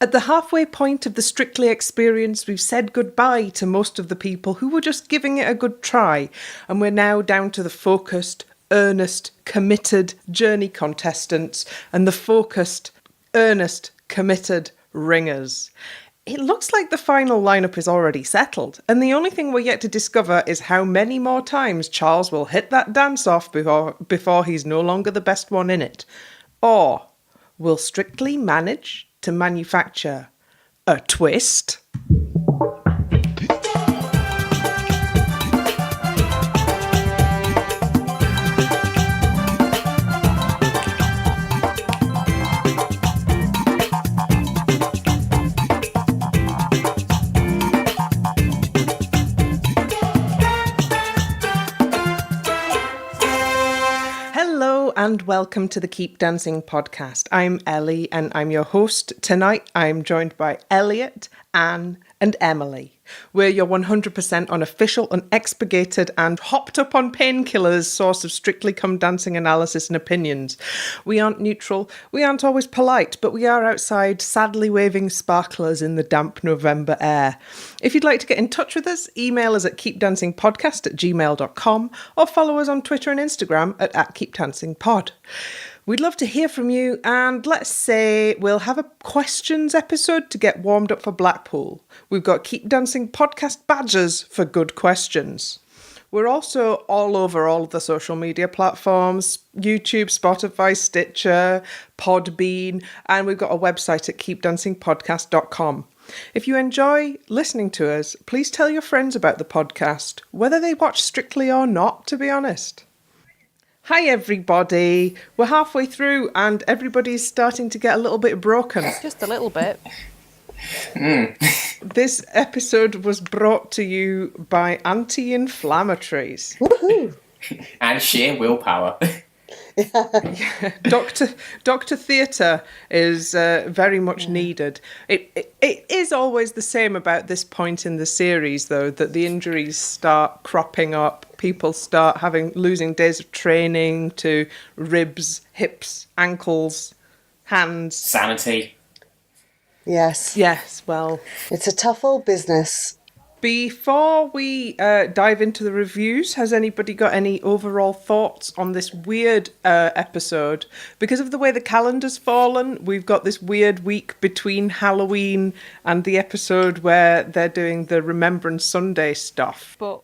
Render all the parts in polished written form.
At the halfway point of the Strictly experience, we've said goodbye to most of the people who were just giving it a good try, and we're now down to the focused, earnest, committed journey contestants and the focused, earnest, committed ringers. It looks like the final lineup is already settled, and the only thing we're yet to discover is how many more times Charles will hit that dance off before he's no longer the best one in it. Or will Strictly manage to manufacture a twist? And welcome to the Keep Dancing podcast. I'm Ellie and I'm your host. Tonight I'm joined by Elliot, Anne and Emily. We're your 100% unofficial, unexpurgated and hopped up on painkillers source of Strictly Come Dancing analysis and opinions. We aren't neutral, we aren't always polite, but we are outside sadly waving sparklers in the damp November air. If you'd like to get in touch with us, email us at keepdancingpodcast@gmail.com or follow us on Twitter and Instagram at @keepdancingpod. We'd love to hear from you, and let's say we'll have a questions episode to get warmed up for Blackpool. We've got Keep Dancing podcast badges for good questions. We're also all over all of the social media platforms, YouTube, Spotify, Stitcher, Podbean, and we've got a website at keepdancingpodcast.com. If you enjoy listening to us, please tell your friends about the podcast, whether they watch Strictly or not, to be honest. Hi everybody, we're halfway through and everybody's starting to get a little bit broken. Just a little bit. This episode was brought to you by anti-inflammatories. Woohoo! And sheer willpower. Dr. Theatre is very much needed. It is always the same about this point in the series, though, that the injuries start cropping up. People start losing days of training to ribs, hips, ankles, hands. Sanity. Yes. Yes, well. It's a tough old business. Before we dive into the reviews, has anybody got any overall thoughts on this weird episode? Because of the way the calendar's fallen, we've got this weird week between Halloween and the episode where they're doing the Remembrance Sunday stuff. But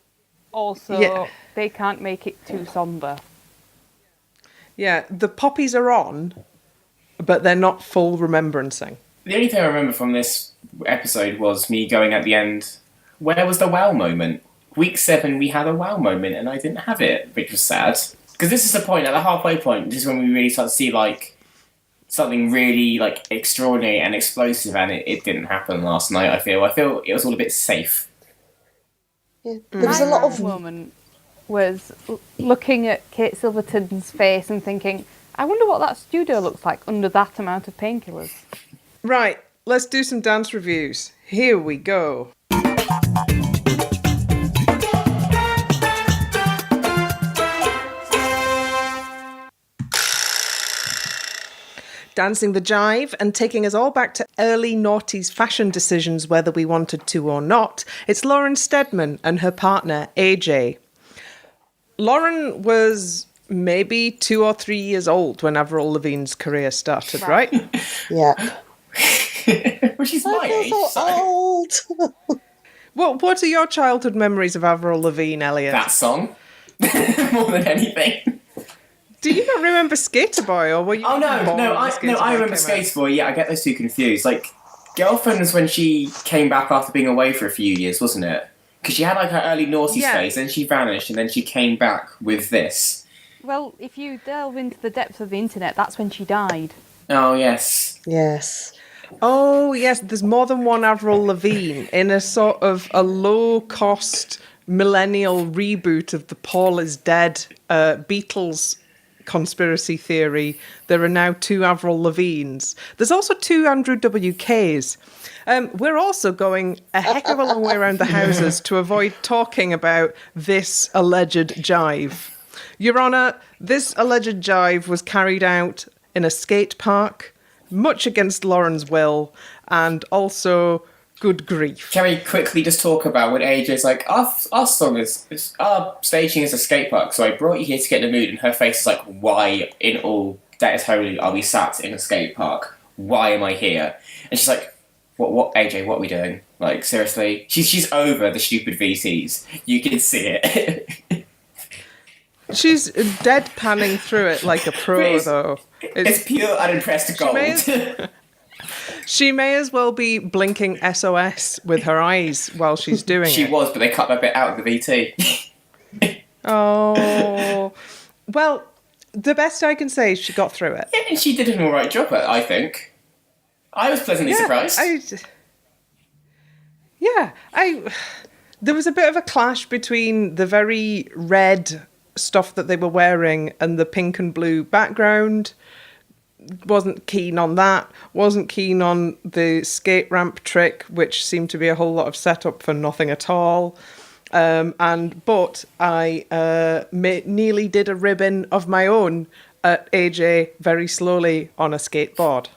also, they can't make it too sombre. Yeah, the poppies are on, but they're not full remembrancing. The only thing I remember from this episode was me going at the end, where was the wow moment? Week 7 we had a wow moment and I didn't have it, which was sad. Because this is the point, at the halfway point, this is when we really start to see something really extraordinary and explosive, and it didn't happen last night, I feel. I feel it was all a bit safe. Yeah. There was a lot of moment was looking at Kate Silverton's face and thinking, I wonder what that studio looks like under that amount of painkillers. Right, let's do some dance reviews. Here we go. Dancing the jive and taking us all back to early noughties fashion decisions, whether we wanted to or not, it's Lauren Steadman and her partner, AJ. Lauren was maybe 2 or 3 years old when Avril Lavigne's career started, right? Yeah. Well, she's my age. So old. What are your childhood memories of Avril Lavigne, Elliot? That song. More than anything. Do you not remember Skater Boy, or were you? Oh no, I remember Skater Skater Boy. Yeah, I get those two confused. Girlfriend was when she came back after being away for a few years, wasn't it? Because she had her early naughty phase, then she vanished, and then she came back with this. Well, if you delve into the depths of the internet, that's when she died. Oh yes. Yes. Oh yes, there's more than one Avril Lavigne in a sort of a low-cost millennial reboot of the Paul is Dead Beatles conspiracy theory. There are now 2 Avril Lavignes. There's also 2 Andrew WKs. We're also going a heck of a long way around the houses to avoid talking about this alleged jive. Your Honour, this alleged jive was carried out in a skate park much against Lauren's will, and also good grief. Can we quickly just talk about when AJ's like, our song is our staging is a skate park, so I brought you here to get in the mood, and her face is like, why in all that is holy are we sat in a skate park? Why am I here? And she's like, what AJ, what are we doing? Like, seriously? She's over the stupid VTs. You can see it. She's deadpanning through it like a pro, though. It's pure unimpressed gold. She may as well be blinking SOS with her eyes while she's doing it. She was, but they cut that bit out of the VT. Oh. Well, the best I can say is she got through it. Yeah, and she did an alright job at it, I think. I was pleasantly surprised. There was a bit of a clash between the very red stuff that they were wearing and the pink and blue background. Wasn't keen on that. Wasn't keen on the skate ramp trick, which seemed to be a whole lot of setup for nothing at all. But I nearly did a ribbon of my own at AJ very slowly on a skateboard.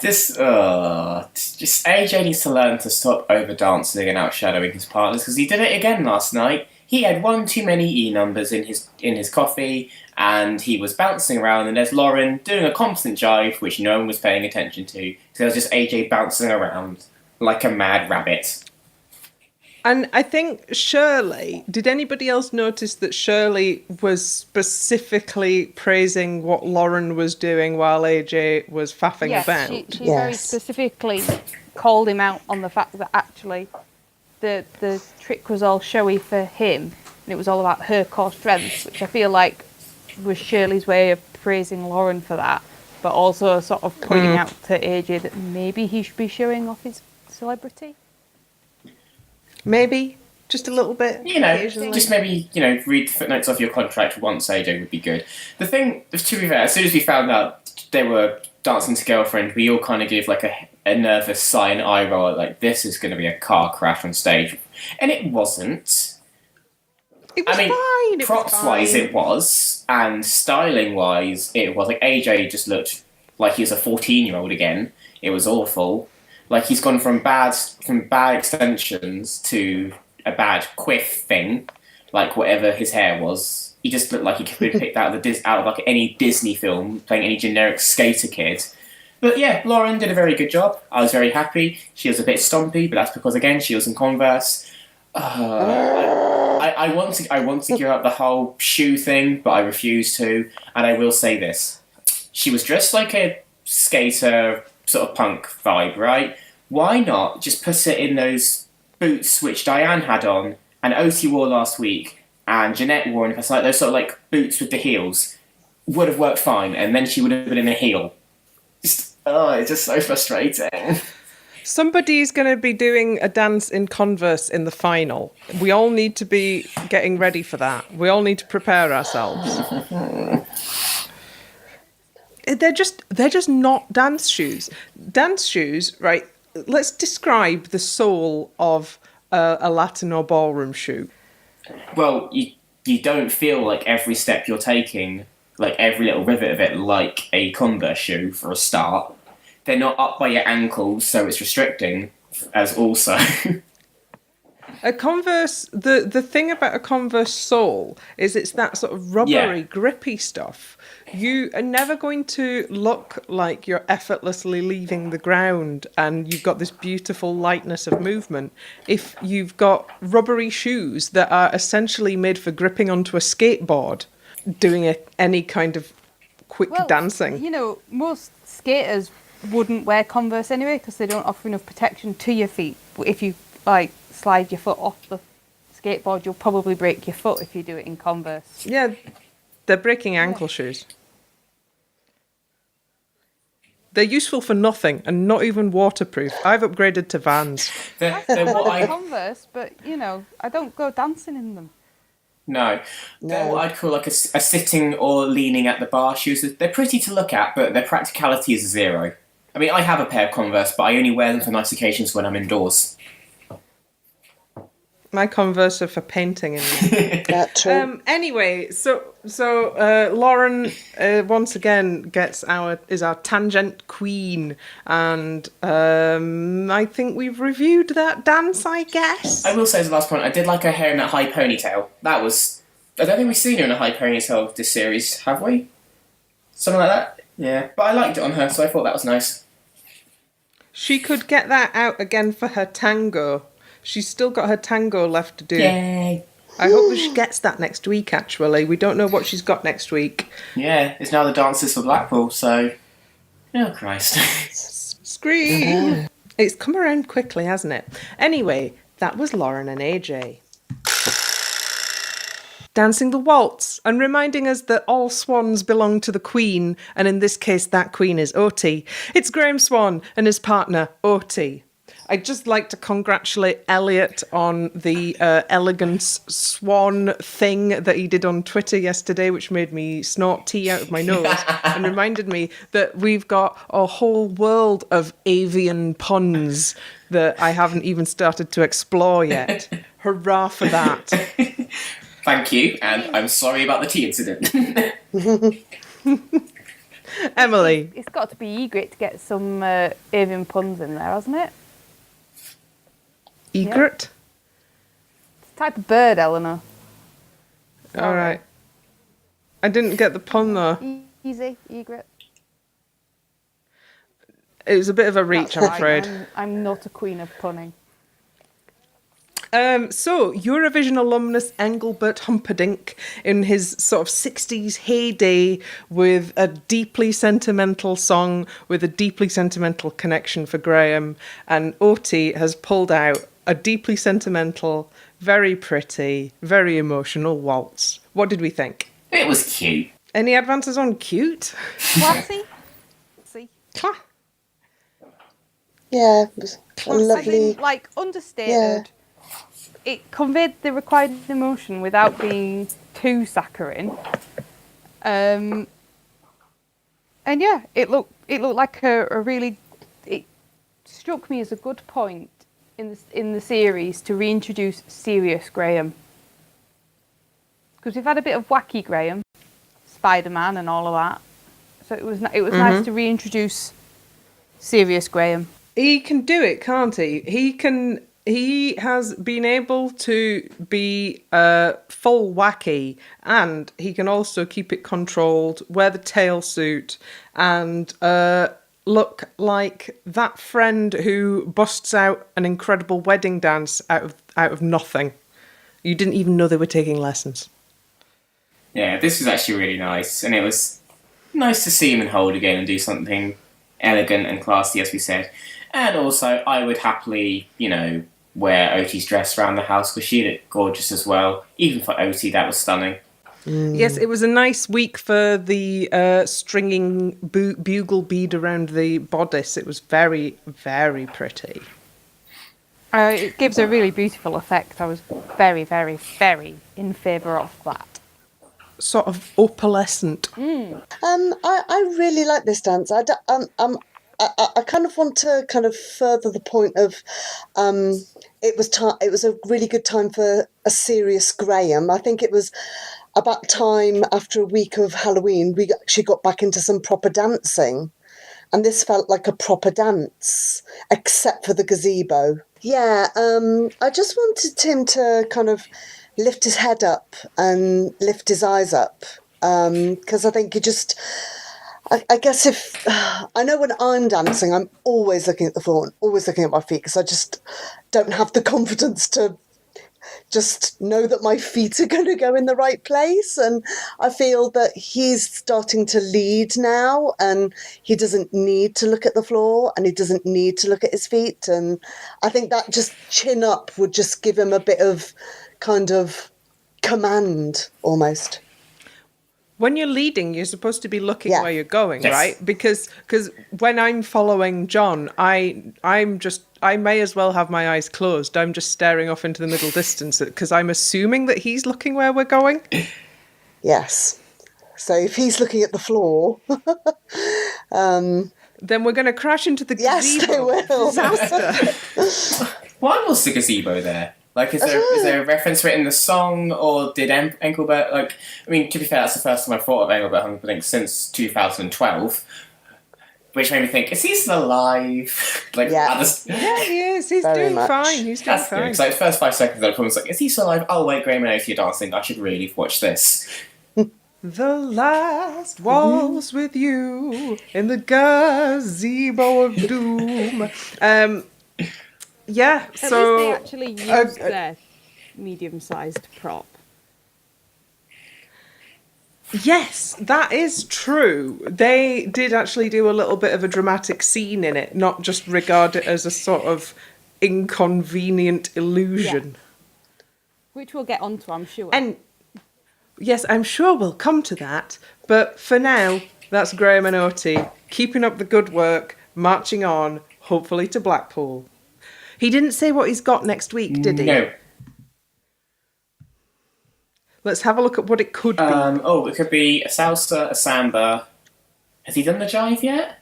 Just AJ needs to learn to stop over dancing and outshadowing his partners, because he did it again last night. He had one too many E numbers in his coffee, and he was bouncing around, and there's Lauren doing a constant jive, which no one was paying attention to. So there's just AJ bouncing around like a mad rabbit. And I think Shirley, did anybody else notice that Shirley was specifically praising what Lauren was doing while AJ was faffing about? Yes, she very specifically called him out on the fact that actually the trick was all showy for him, and it was all about her core strengths, which I feel like was Shirley's way of praising Lauren for that, but also sort of pointing out to AJ that maybe he should be showing off his celebrity. Maybe. Just a little bit. Just maybe, read the footnotes of your contract once, AJ, would be good. The thing, to be fair, as soon as we found out they were dancing to Girlfriend, we all kind of gave like a nervous sigh and eye roll, like, this is going to be a car crash on stage. And it wasn't. It was fine. Props-wise it was, and styling-wise it was. Like, AJ just looked like he was a 14-year-old again. It was awful. Like, he's gone from bad extensions to a bad quiff thing, like whatever his hair was. He just looked like he could be picked out of like any Disney film, playing any generic skater kid. But yeah, Lauren did a very good job. I was very happy. She was a bit stompy, but that's because, again, she was in Converse. I want to give up the whole shoe thing, but I refuse to. And I will say this: she was dressed like a skater, sort of punk vibe, right? Why not just put it in those boots which Diane had on, and Oti wore last week, and Jeanette wore, and like those sort of like boots with the heels would have worked fine, and then she would have been in a heel. It's just so frustrating. Somebody's going to be doing a dance in Converse in the final. We all need to be getting ready for that. We all need to prepare ourselves. They're just not dance shoes. Dance shoes, right? Let's describe the soul of a Latino ballroom shoe. Well, you don't feel like every step you're taking, like every little rivet of it, like a Converse shoe for a start. They're not up by your ankles, so it's restricting as also. A Converse, the thing about a Converse sole is it's that sort of rubbery, grippy stuff. You are never going to look like you're effortlessly leaving the ground and you've got this beautiful lightness of movement if you've got rubbery shoes that are essentially made for gripping onto a skateboard, doing any kind of quick dancing. Most skaters wouldn't wear Converse anyway because they don't offer enough protection to your feet. If you slide your foot off the skateboard, you'll probably break your foot if you do it in Converse. Yeah, they're breaking ankle shoes. They're useful for nothing and not even waterproof. I've upgraded to Vans. They're Converse, but I don't go dancing in them. No. They're what I'd call like a sitting or leaning at the bar shoes. They're pretty to look at, but their practicality is zero. I mean, I have a pair of Converse, but I only wear them for nice occasions when I'm indoors. My Converse are for painting. That's true. Anyway, so Lauren once again is our tangent queen, and I think we've reviewed that dance. I guess I will say as the last point, I did like her hair in that high ponytail. That was... I don't think we've seen her in a high ponytail this series, have we? Something like that? Yeah. But I liked it on her, so I thought that was nice. she could get that out again for her tango. She's still got her tango left to do. Yay. I hope that she gets that next week, actually. We don't know what she's got next week. Yeah, it's now the Dances for Blackpool, so... Oh, Christ. Scream! It's come around quickly, hasn't it? Anyway, that was Lauren and AJ. Dancing the waltz and reminding us that all swans belong to the Queen, and in this case, that Queen is Oti. It's Graham Swan and his partner, Oti. I'd just like to congratulate Elliot on the elegance swan thing that he did on Twitter yesterday, which made me snort tea out of my nose and reminded me that we've got a whole world of avian puns that I haven't even started to explore yet. Hurrah for that. Thank you, and I'm sorry about the tea incident. Emily. It's got to be egret to get some avian puns in there, hasn't it? Egret? It's a type of bird, Eleanor. All right. I didn't get the pun, though. Easy, egret. It was a bit of a reach, I'm Right, afraid. I'm not a queen of punning. So, Eurovision alumnus Engelbert Humperdinck, in his sort of 60s heyday, with a deeply sentimental song, with a deeply sentimental connection for Graham, and Oti has pulled out a deeply sentimental, very pretty, very emotional waltz. What did we think? It was cute. Any advances on cute? Classy? See? Yeah, it was a I lovely. think, like, understated. It conveyed the required emotion without being too saccharine. And yeah, it looked like a really... It struck me as a good point in the series to reintroduce serious Graham. Because we've had a bit of wacky Graham, Spider-Man and all of that. So it was nice to reintroduce serious Graham. He can do it, can't he? He has been able to be full wacky, and he can also keep it controlled, wear the tail suit, and look like that friend who busts out an incredible wedding dance out of nothing. You didn't even know they were taking lessons. Yeah, this was actually really nice, and it was nice to see him in hold again and do something elegant and classy, as we said. And also, I would happily, wear Oti's dress around the house because she looked gorgeous as well. Even for Oti, that was stunning. Yes, it was a nice week for the stringing bugle bead around the bodice. It was very, very pretty. It gives a really beautiful effect. I was very, very, very in favour of that. Sort of opalescent. I really like this dance. I kind of want to kind of further the point of it was a really good time for a serious Graham. I think it was about time after a week of Halloween we actually got back into some proper dancing, and this felt like a proper dance except for the gazebo. Yeah, I just wanted him to kind of lift his head up and lift his eyes up, because I think he just... I guess if... I know when I'm dancing, I'm always looking at the floor and always looking at my feet because I just don't have the confidence to just know that my feet are going to go in the right place. And I feel that he's starting to lead now, and he doesn't need to look at the floor and he doesn't need to look at his feet. And I think that just chin up would just give him a bit of kind of command almost. When you're leading, you're supposed to be looking where you're going, Yes. right? Because when I'm following John, I may as well have my eyes closed. I'm just staring off into the middle distance because I'm assuming that he's looking where we're going. Yes. So if he's looking at the floor, then we're going to crash into the yes, gazebo. they will. Disaster. Why was the gazebo there? Like, is there a reference to it in the song, or did Engelbert, like, I mean, to be fair, that's the first time I thought of Engelbert Humperdinck since 2012, which made me think, is he still alive? Like, Yeah. Yeah, he is. He's Very doing much. fine. He's doing that's good, fine. because like, the first 5 seconds of the film was like, is he still alive? Oh, wait, Graham and Oakley are dancing, I should really watch this. The last waltz with you in the Gazebo of Doom. Yeah, At so... least they actually used their medium-sized prop. Yes, that is true. They did actually do a little bit of a dramatic scene in it, not just regard it as a sort of inconvenient illusion. Which we'll get onto, I'm sure. And yes, I'm sure we'll come to that. But for now, that's Graham and Otie keeping up the good work, marching on, hopefully to Blackpool. He didn't say what he's got next week, did he? No. Let's have a look at what it could be. It could be a salsa, a samba. Has he done the jive yet?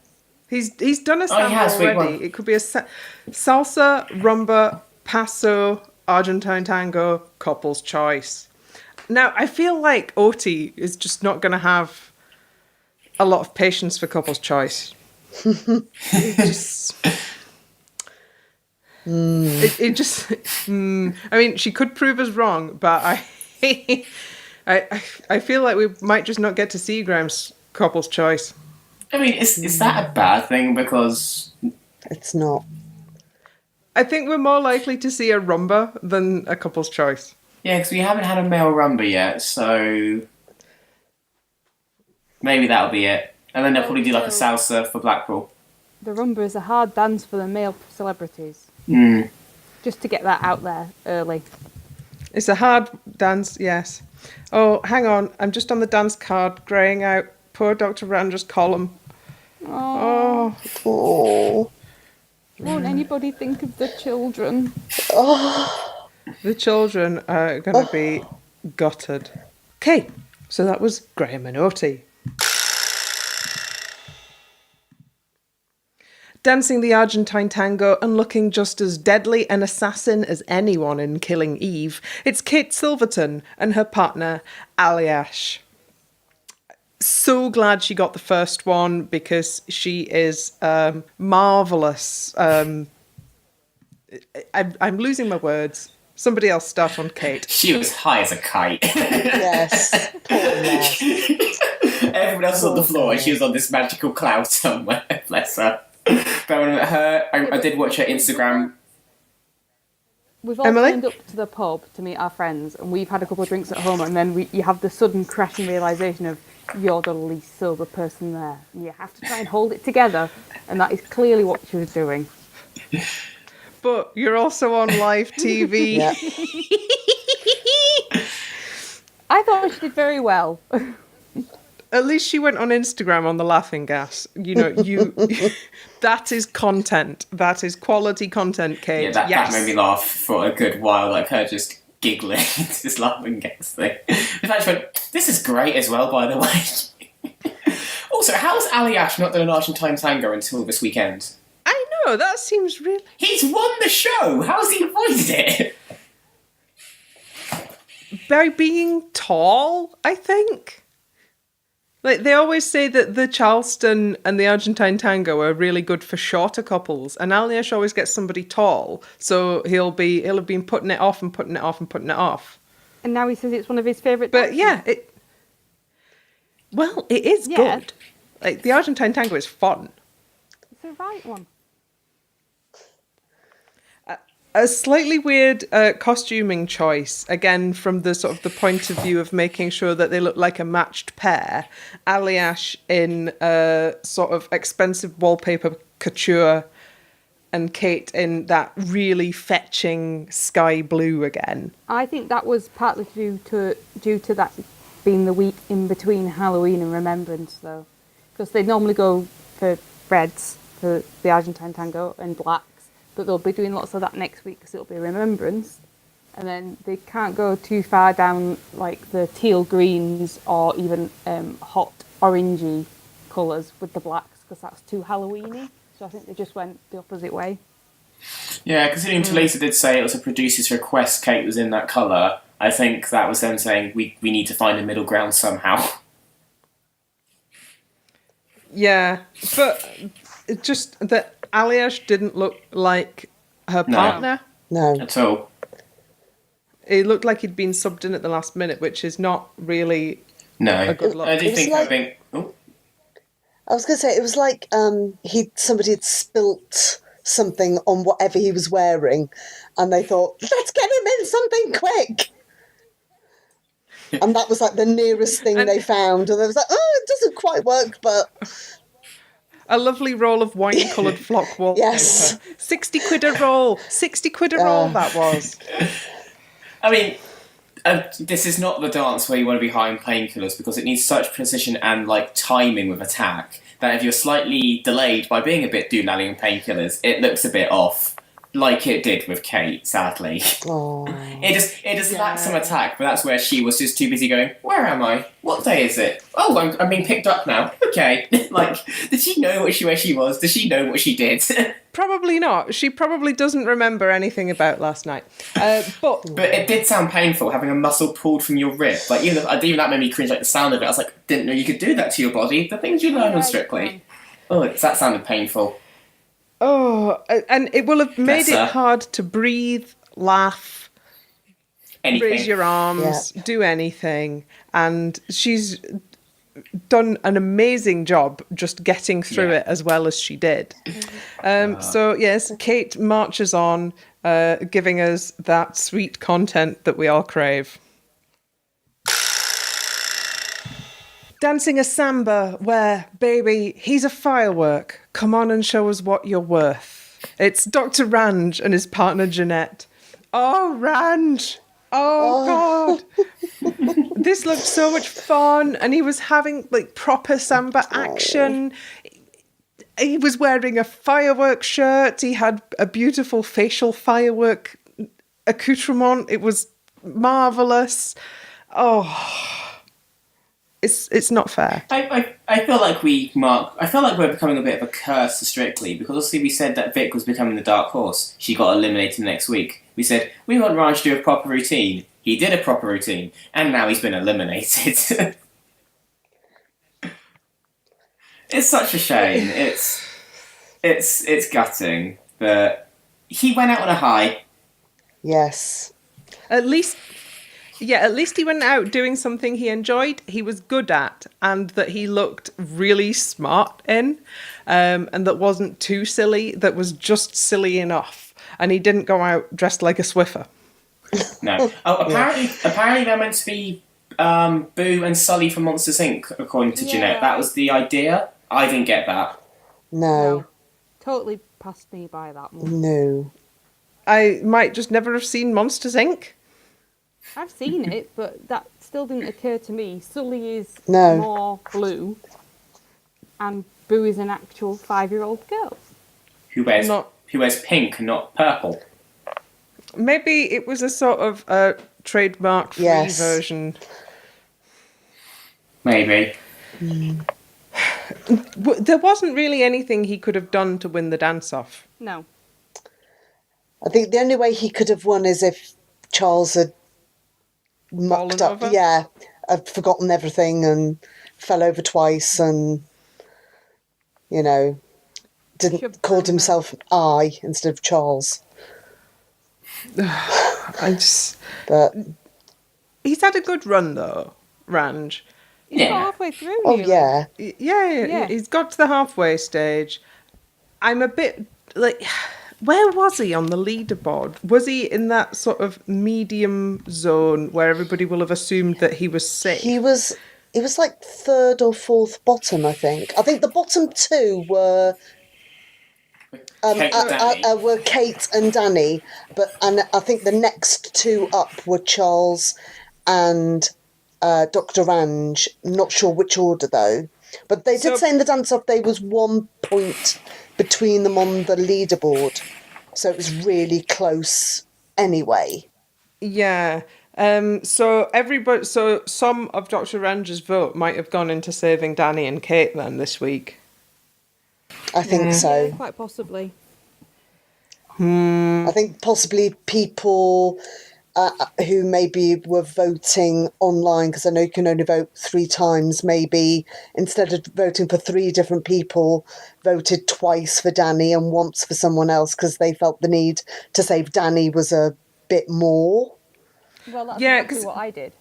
He's done a Oh, he has, samba wait, already. It could be a salsa, rumba, paso, Argentine tango, couple's choice. Now, I feel like Otie is just not going to have a lot of patience for couple's choice. It just... I mean, she could prove us wrong, but I feel like we might just not get to see Graham's couple's choice. I mean, is that a bad thing? Because It's not. I think we're more likely to see a rumba than a couple's choice. yeah, because we haven't had a male rumba yet, so maybe that'll be it. And then they'll probably do like a salsa for Blackpool. The rumba is a hard dance for the male celebrities. Just to get that out there early. It's a hard dance, yes. Oh, hang on. I'm just on the dance card, greying out poor Dr. Randra's column. Oh. Oh. Won't anybody think of the children? The children are going to be gutted. Okay, so that was Graham and Otie. Dancing the Argentine tango and looking just as deadly an assassin as anyone in Killing Eve, it's Kate Silverton and her partner, Aliash. So glad she got the first one because she is marvellous. I'm losing my words. Somebody else start on Kate. She was high as a kite. Yes. Poor mess. Everyone else was on the floor, and she was on this magical cloud somewhere. Bless her. But I did watch her Instagram. We've all Emily? turned up to the pub to meet our friends, and we've had a couple of drinks at home, and then you have the sudden crashing realisation of you're the least sober person there. And you have to try and hold it together, and that is clearly what she was doing. But you're also on live TV. Yeah. I thought she did very well. At least she went on Instagram on the laughing gas. You know, that is content. That is quality content, Kate. Yeah, that yes. made me laugh for a good while, like her just giggling into this laughing gas thing. In fact, she went, this is great as well, by the way. Also, how's Aliash not done an Argentine tango until this weekend? I know, that seems really... He's won the show! How's he avoided it? By being tall, I think. Like, they always say that the Charleston and the Argentine tango are really good for shorter couples, and Aliash always gets somebody tall, so he'll have been putting it off and putting it off and putting it off. And now he says it's one of his favourite But dances. yeah, it is Yeah. good. Like, the Argentine tango is fun. It's the right one. A slightly weird costuming choice, again, from the sort of the point of view of making sure that they look like a matched pair. Aliash in sort of expensive wallpaper couture and Kate in that really fetching sky blue again. I think that was partly due to that being the week in between Halloween and Remembrance, though. Because they normally go for reds for the Argentine tango and blacks, but they'll be doing lots of that next week because it'll be Remembrance. And then they can't go too far down like the teal greens or even hot orangey colours with the blacks because that's too Halloweeny. So I think they just went the opposite way. Yeah, considering Talisa did say it was a producer's request Kate was in that colour, I think that was them saying we need to find a middle ground somehow. Yeah, but it just that Aliash didn't look like her No. partner. No. At all. It looked like he'd been subbed in at the last minute, which is not really No. a good look. I do It was think like- having... Oh, I was going to say, it was like somebody had spilt something on whatever he was wearing, and they thought, let's get him in something quick. And that was like the nearest thing they found. And they was like, oh, it doesn't quite work, but... A lovely roll of wine-coloured flock wallpaper. Yes. 60 quid a roll. 60 quid a roll that was. I mean, this is not the dance where you want to be high in painkillers because it needs such precision and like timing with attack that if you're slightly delayed by being a bit doolally in painkillers, it looks a bit off, like it did with Kate. Sadly, Oh. it just lacks some attack. But that's where she was just too busy going. Where am I? What day is it? Oh, I'm being picked up now. Okay, like did she know where she was? Does she know what she did? Probably not. She probably doesn't remember anything about last night. But But it did sound painful, having a muscle pulled from your rib. Like, even that made me cringe, like, the sound of it. I was like, didn't know you could do that to your body. The things you learn on Strictly. Oh, that sounded painful. and it will have made Bless her. it hard to breathe, laugh, Anything. raise your arms, do anything. And she's done an amazing job just getting through it as well as she did. So, yes, Kate marches on, giving us that sweet content that we all crave. Dancing a samba where, baby, he's a firework. Come on and show us what you're worth. It's Dr. Ranj and his partner Jeanette. Oh, Ranj! Oh, God! This looked so much fun, and he was having like proper samba action. He was wearing a firework shirt. He had a beautiful facial firework accoutrement. It was marvelous. Oh, it's not fair. I feel like we're becoming a bit of a curse to Strictly, because obviously we said that Vic was becoming the dark horse. She got eliminated next week. We said, we want Raj to do a proper routine. He did a proper routine, and now he's been eliminated. It's such a shame. It's gutting, but he went out on a high. Yes. At least he went out doing something he enjoyed, he was good at, and that he looked really smart in, and that wasn't too silly, that was just silly enough. And he didn't go out dressed like a Swiffer. No. Oh, apparently they're meant to be Boo and Sully from Monsters Inc., according to Jeanette. That was the idea. I didn't get that. No. Totally passed me by that one. No. I might just never have seen Monsters Inc. I've seen it, but that still didn't occur to me. Sully is No. more blue, and Boo is an actual 5-year-old girl. Who wears pink, not purple. Maybe it was a sort of trademark-free Yes. version. Maybe. There wasn't really anything he could have done to win the dance-off. No. I think the only way he could have won is if Charles had mucked Fallen up. over? Yeah. Had forgotten everything and fell over twice and, Shoved called down himself I instead of Charles. But He's had a good run, though, Ranj. He's got halfway through. oh nearly. yeah, Yeah, he's got to the halfway stage. I'm a bit like, where was he on the leaderboard? Was he in that sort of medium zone where everybody will have assumed that he was sick? he was like third or fourth bottom. I think the bottom two were Kate and Danny. were Kate and Danny, and I think the next two up were Charles and Dr. Ranj. Not sure which order though, but they did say in the dance-off there was 1 point between them on the leaderboard, so it was really close anyway. Yeah. So some of Dr. Ranj's vote might have gone into saving Danny and Kate then this week. I think Yeah, so. quite possibly. I think possibly people who maybe were voting online, because I know you can only vote 3 times, maybe instead of voting for 3 different people, voted twice for Danny and once for someone else because they felt the need to save Danny was a bit more. Well, that's Yeah, exactly 'cause- what I did.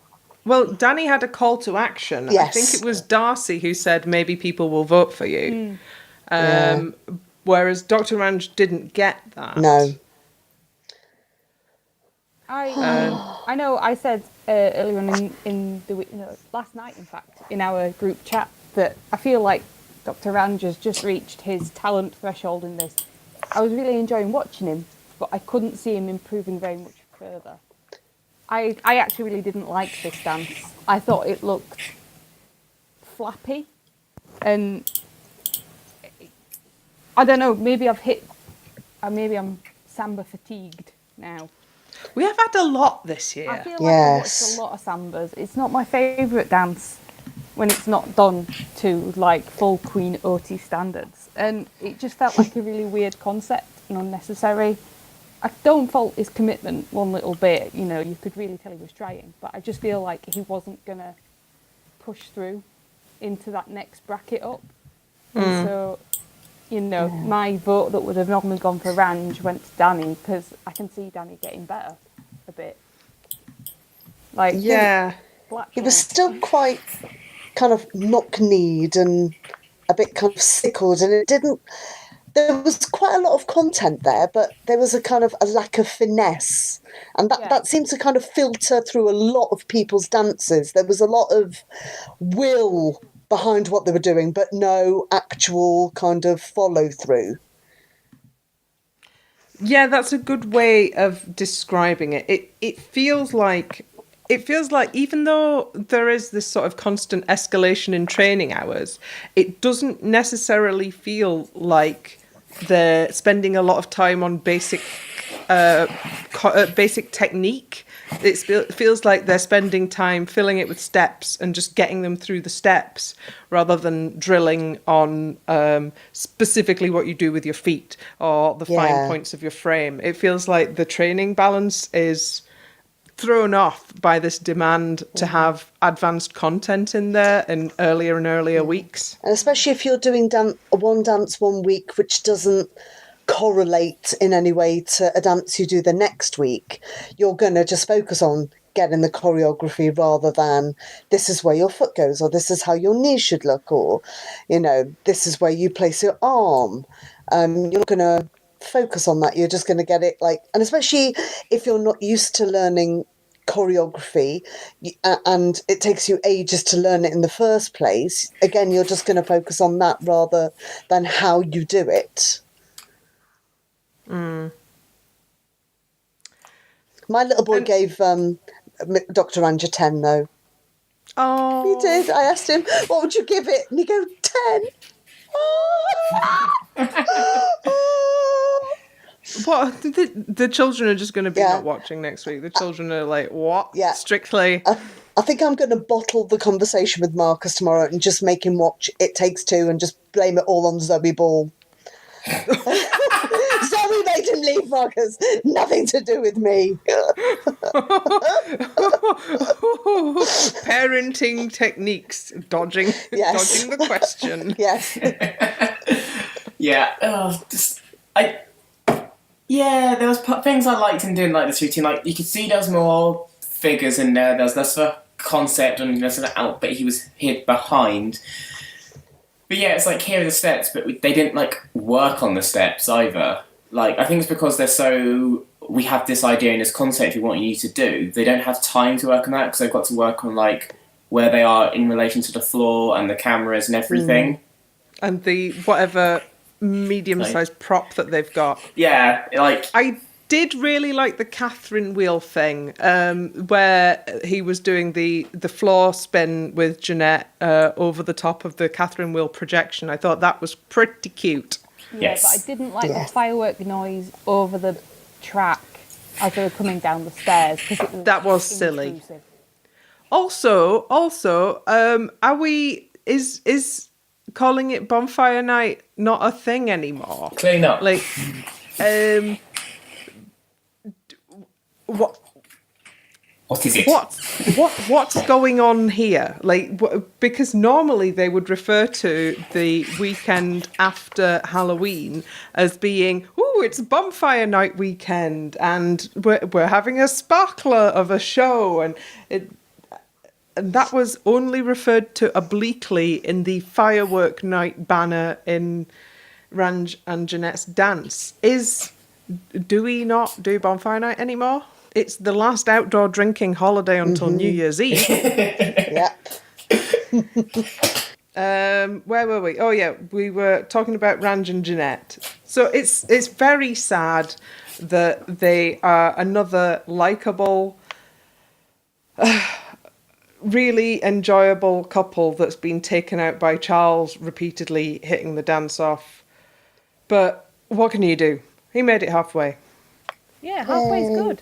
Well, Danny had a call to action. I think Yes. it was Darcy who said maybe people will vote for you. Yeah. Whereas Dr. Range didn't get that. No. I know I said earlier on in the week, no, last night in fact, in our group chat, that I feel like Dr. Range has just reached his talent threshold in this. I was really enjoying watching him, but I couldn't see him improving very much further. I actually really didn't like this dance. I thought it looked flappy, and I don't know, maybe maybe I'm samba fatigued now. We have had a lot this year. I feel like Yes. I watched a lot of sambas. It's not my favourite dance when it's not done to like full Queen Oti standards, and it just felt like a really weird concept and unnecessary. I don't fault his commitment one little bit. You know, you could really tell he was trying, but I just feel like he wasn't gonna push through into that next bracket up. And so, you know, my vote that would have normally gone for Range went to Danny because I can see Danny getting better a bit. Like, Yeah. He was still quite kind of knock-kneed and a bit kind of sickled, and it didn't... There was quite a lot of content there, but there was a kind of a lack of finesse. And that seemed to kind of filter through a lot of people's dances. There was a lot of will behind what they were doing, but no actual kind of follow-through. Yeah, that's a good way of describing it. It feels like even though there is this sort of constant escalation in training hours, it doesn't necessarily feel like they're spending a lot of time on basic technique. It feels like they're spending time filling it with steps and just getting them through the steps rather than drilling on specifically what you do with your feet or the fine points of your frame. It feels like the training balance is thrown off by this demand to have advanced content in there in earlier and earlier weeks. And especially if you're doing one dance one week which doesn't correlate in any way to a dance you do the next week, you're going to just focus on getting the choreography rather than this is where your foot goes, or this is how your knee should look, or, you know, this is where you place your arm. You're not going to focus on that. You're just going to get it like, and especially if you're not used to learning choreography and it takes you ages to learn it in the first place, again, you're just going to focus on that rather than how you do it. My little boy gave Dr. Range a 10 though. Oh, He did. I asked him, what would you give it? And he goes, 10. What? The children are just going to be Yeah. not watching next week. The children are like, what? Yeah. Strictly. I think I'm going to bottle the conversation with Marcus tomorrow and just make him watch It Takes Two and just blame it all on Zoe Ball. Zoe made him leave, Marcus. Nothing to do with me. Parenting techniques. Dodging Yes. the question. Yes. Yeah. There was things I liked in doing like this routine. Like you could see there was more figures in there. There was less of a concept and less of an outfit he was hid behind. But yeah, it's like here are the steps, but they didn't like work on the steps either. Like I think it's because we have this idea and this concept we want you to do. They don't have time to work on that because they've got to work on like where they are in relation to the floor and the cameras and everything. And the whatever medium-sized prop that they've got. Yeah, like I did really like the Catherine wheel thing, where he was doing the floor spin with Jeanette over the top of the Catherine wheel projection. I thought that was pretty cute. Yeah, Yes. but I didn't like the firework noise over the track as they were coming down the stairs because That was silly. intrusive. Also, is calling it bonfire night not a thing anymore? clean up. Like, What is it? What's going on here? Like, because normally they would refer to the weekend after Halloween as being, "Ooh, it's bonfire night weekend, and we're having a sparkler of a show," and that was only referred to obliquely in the firework night banner in Ranj and Jeanette's dance. Do we not do bonfire night anymore? It's the last outdoor drinking holiday until New Year's Eve. Yep. Where were we? Oh yeah, we were talking about Ranj and Jeanette. So it's very sad that they are another likable, really enjoyable couple that's been taken out by Charles repeatedly hitting the dance off. But what can you do? He made it halfway. Yeah, halfway's good.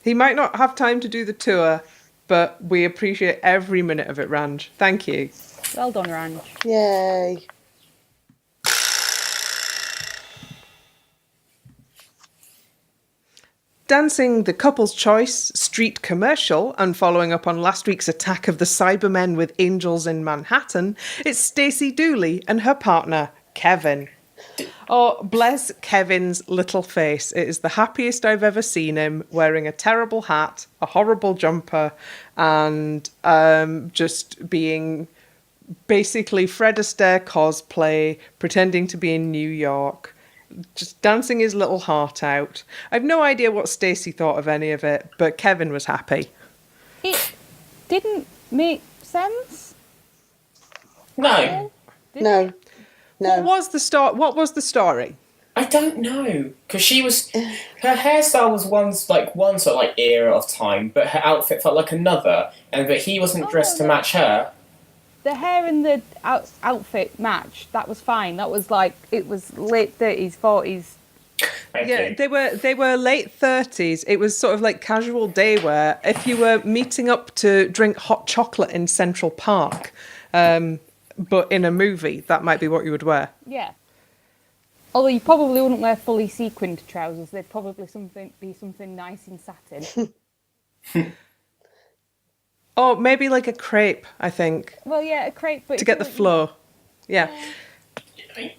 He might not have time to do the tour, but we appreciate every minute of it, Ranj. Thank you. Well done, Ranj. Yay. Dancing the couple's choice street commercial and following up on last week's attack of the Cybermen with Angels in Manhattan, it's Stacey Dooley and her partner, Kevin. Oh, bless Kevin's little face. It is the happiest I've ever seen him, wearing a terrible hat, a horrible jumper, and just being basically Fred Astaire cosplay, pretending to be in New York, just dancing his little heart out. I've no idea what Stacey thought of any of it, but Kevin was happy. It didn't make sense. No. No. What was the story? I don't know, because her hairstyle was one sort of like era of time, but her outfit felt like another, and that he wasn't dressed to match her. The hair and the outfit match. That was fine. That was like, it was late 30s, 40s. Yeah, they were late 30s. It was sort of like casual day wear. If you were meeting up to drink hot chocolate in Central Park, but in a movie, that might be what you would wear. Yeah. Although you probably wouldn't wear fully sequined trousers. They'd probably be something nice in satin. Oh, maybe like a crepe, I think. Well, yeah, a crepe, but to get the flow. Yeah.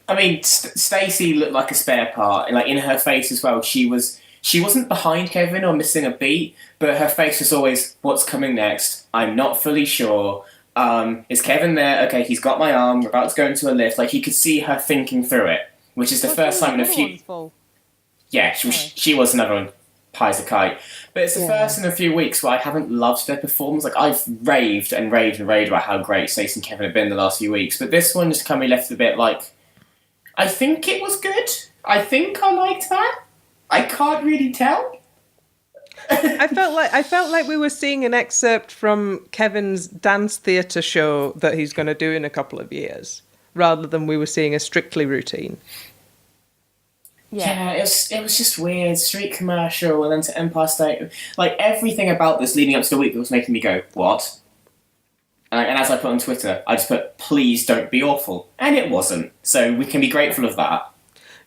I mean, Stacey looked like a spare part, like in her face as well. She wasn't behind Kevin or missing a beat, but her face was always, "What's coming next? I'm not fully sure. Is Kevin there? Okay, he's got my arm. We're about to go into a lift." Like, you could see her thinking through it, which is the first time in a few. Yeah, she was another one. High as a kite. But it's the first in a few weeks where I haven't loved their performance. Like, I've raved and raved and raved about how great Stacey and Kevin have been the last few weeks. But this one just kind of left a bit like, I think it was good. I think I liked that. I can't really tell. I felt like we were seeing an excerpt from Kevin's dance theatre show that he's going to do in a couple of years, rather than we were seeing a Strictly routine. Yeah, it was just weird. Street commercial and then to Empire State. Like, everything about this leading up to the week was making me go, what? And as I put on Twitter, I just put, please don't be awful. And it wasn't. So we can be grateful of that.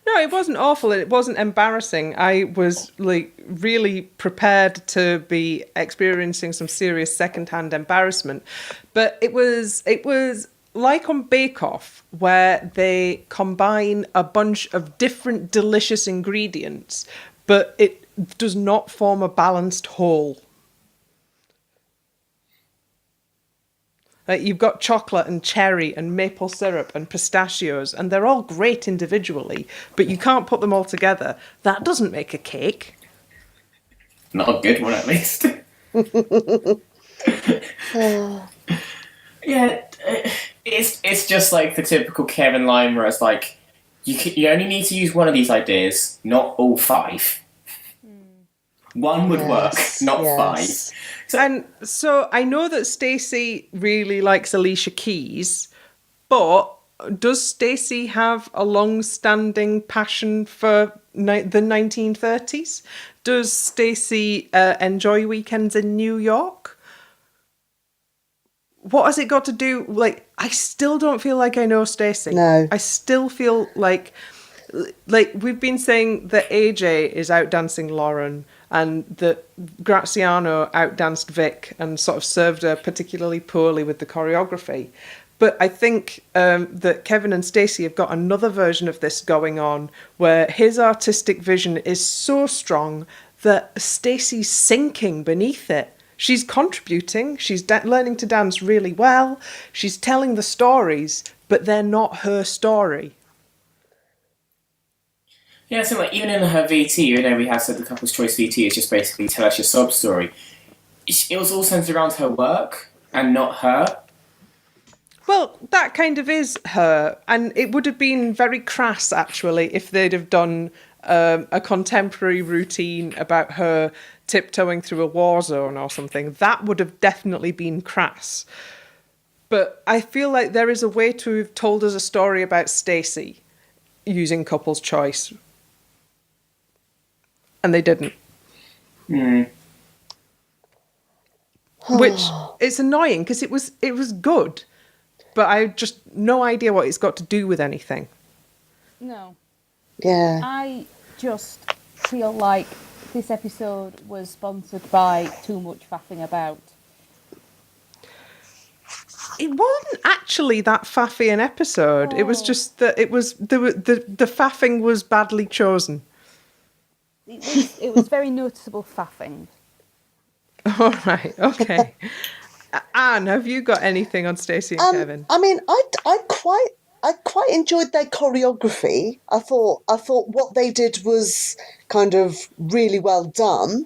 No, it wasn't awful. It wasn't embarrassing. I was like really prepared to be experiencing some serious secondhand embarrassment. But it was like on Bake Off, where they combine a bunch of different delicious ingredients, but it does not form a balanced whole. Like, you've got chocolate and cherry and maple syrup and pistachios, and they're all great individually, but you can't put them all together. That doesn't make a cake. Not a good one, at least. Yeah, it's just like the typical Kevin line where it's like, you only need to use one of these ideas, not all five. One would work, not five. So I know that Stacey really likes Alicia Keys, but does Stacey have a long-standing passion for the 1930s? Does Stacey enjoy weekends in New York? What has it got to do? Like, I still don't feel like I know Stacey. No. I still feel like like we've been saying that AJ is outdancing Lauren and that Graziano outdanced Vic and sort of served her particularly poorly with the choreography. But I think that Kevin and Stacey have got another version of this going on where his artistic vision is so strong that Stacey's sinking beneath it. She's contributing, she's learning to dance really well, she's telling the stories, but they're not her story. Yeah, so like even in her VT, you know, we have said the Couple's Choice VT is just basically tell us your sob story. It was all centered around her work and not her. Well, that kind of is her, and it would have been very crass, actually, if they'd have done a contemporary routine about her tiptoeing through a war zone or something. That would have definitely been crass. But I feel like there is a way to have told us a story about Stacey using Couple's Choice. And they didn't. Which is annoying, because it was good. But I have just no idea what it's got to do with anything. No. Yeah. I just feel like this episode was sponsored by too much faffing about. It wasn't actually that faffy an episode. It was just that it was the faffing was badly chosen. It was very noticeable faffing. All right, okay. Anne, have you got anything on Stacey and Kevin? I mean, I quite enjoyed their choreography. I thought what they did was kind of really well done.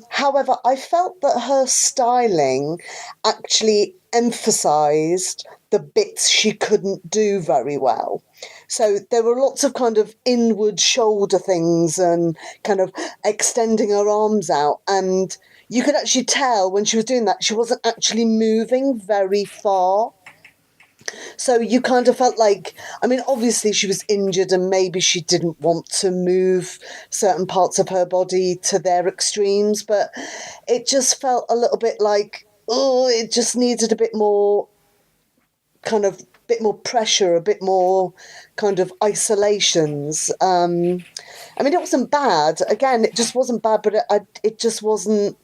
However, I felt that her styling actually emphasised the bits she couldn't do very well. So there were lots of kind of inward shoulder things and kind of extending her arms out. And you could actually tell when she was doing that, she wasn't actually moving very far. So you kind of felt like, I mean, obviously she was injured and maybe she didn't want to move certain parts of her body to their extremes, but it just felt a little bit like, oh, it just needed a bit more kind of bit more pressure, a bit more kind of isolations. I mean, it wasn't bad. Again, it just wasn't bad, but it just wasn't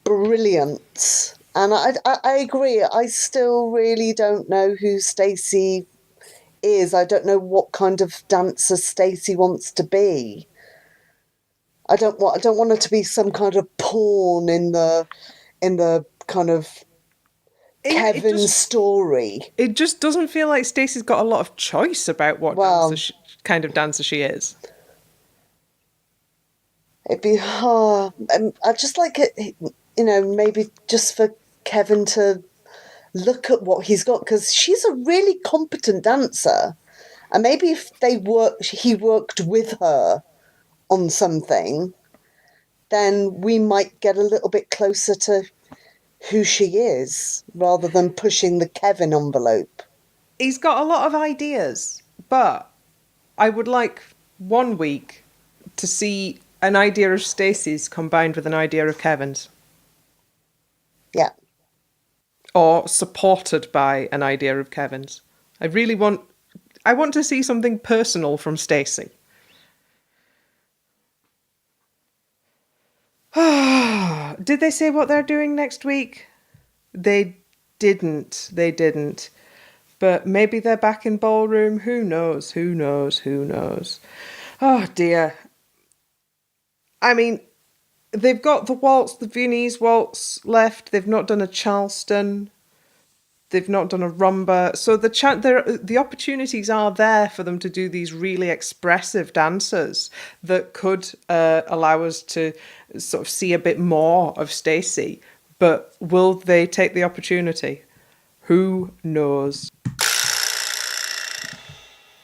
brilliant. And I agree. I still really don't know who Stacey is. I don't know what kind of dancer Stacey wants to be. I don't want her to be some kind of pawn in the kind of Kevin story. It just doesn't feel like Stacey's got a lot of choice about what kind of dancer she is. It'd be hard. I'd just like it, you know, maybe just for Kevin to look at what he's got, because she's a really competent dancer, and maybe if he worked with her on something, then we might get a little bit closer to who she is, rather than pushing the Kevin envelope. He's got a lot of ideas, but I would like 1 week to see an idea of Stacey's combined with an idea of Kevin's. Yeah. Or supported by an idea of Kevin's. I want to see something personal from Stacey. Did they say what they're doing next week? They didn't. But maybe they're back in ballroom. Who knows? Oh dear. I mean, they've got the waltz, the Viennese waltz left. They've not done a Charleston. They've not done a rumba. So the opportunities are there for them to do these really expressive dances that could allow us to sort of see a bit more of Stacey. But will they take the opportunity? Who knows?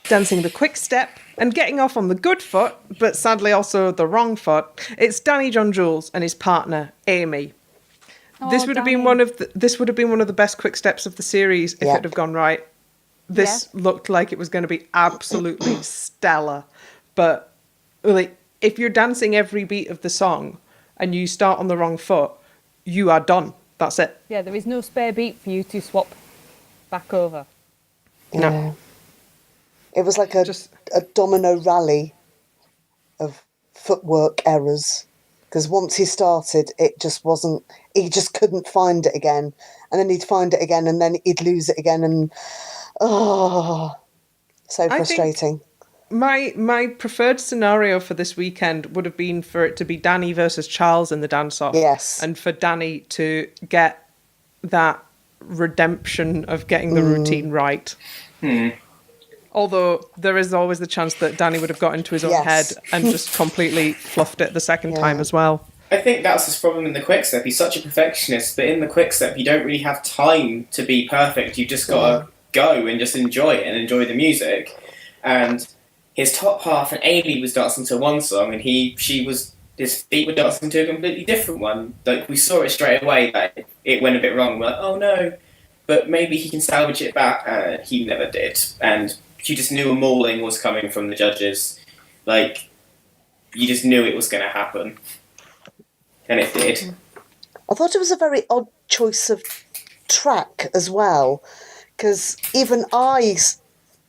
Dancing the Quickstep and getting off on the good foot, but sadly also the wrong foot, it's Danny John Jules and his partner, Amy. This would have been one of the best quick steps of the series if it had gone right. This looked like it was going to be absolutely stellar. But like, if you're dancing every beat of the song and you start on the wrong foot, you are done. That's it. Yeah, there is no spare beat for you to swap back over. No. It was like a domino rally of footwork errors. Because once he started, it just wasn't... He just couldn't find it again. And then he'd find it again, and then he'd lose it again. And, so frustrating. My preferred scenario for this weekend would have been for it to be Danny versus Charles in the dance-off. Yes. And for Danny to get that redemption of getting the routine right. Although there is always the chance that Danny would have got into his own head and just completely fluffed it the second time as well. I think that's his problem in the Quickstep. He's such a perfectionist, but in the Quickstep you don't really have time to be perfect. You've just got to go and just enjoy it and enjoy the music. And his top half and Amy was dancing to one song and his feet were dancing to a completely different one. Like, we saw it straight away that it went a bit wrong. We're like, oh no. But maybe he can salvage it back. He never did. And you just knew a mauling was coming from the judges. Like, you just knew it was going to happen. And it did. I thought it was a very odd choice of track as well. Because even I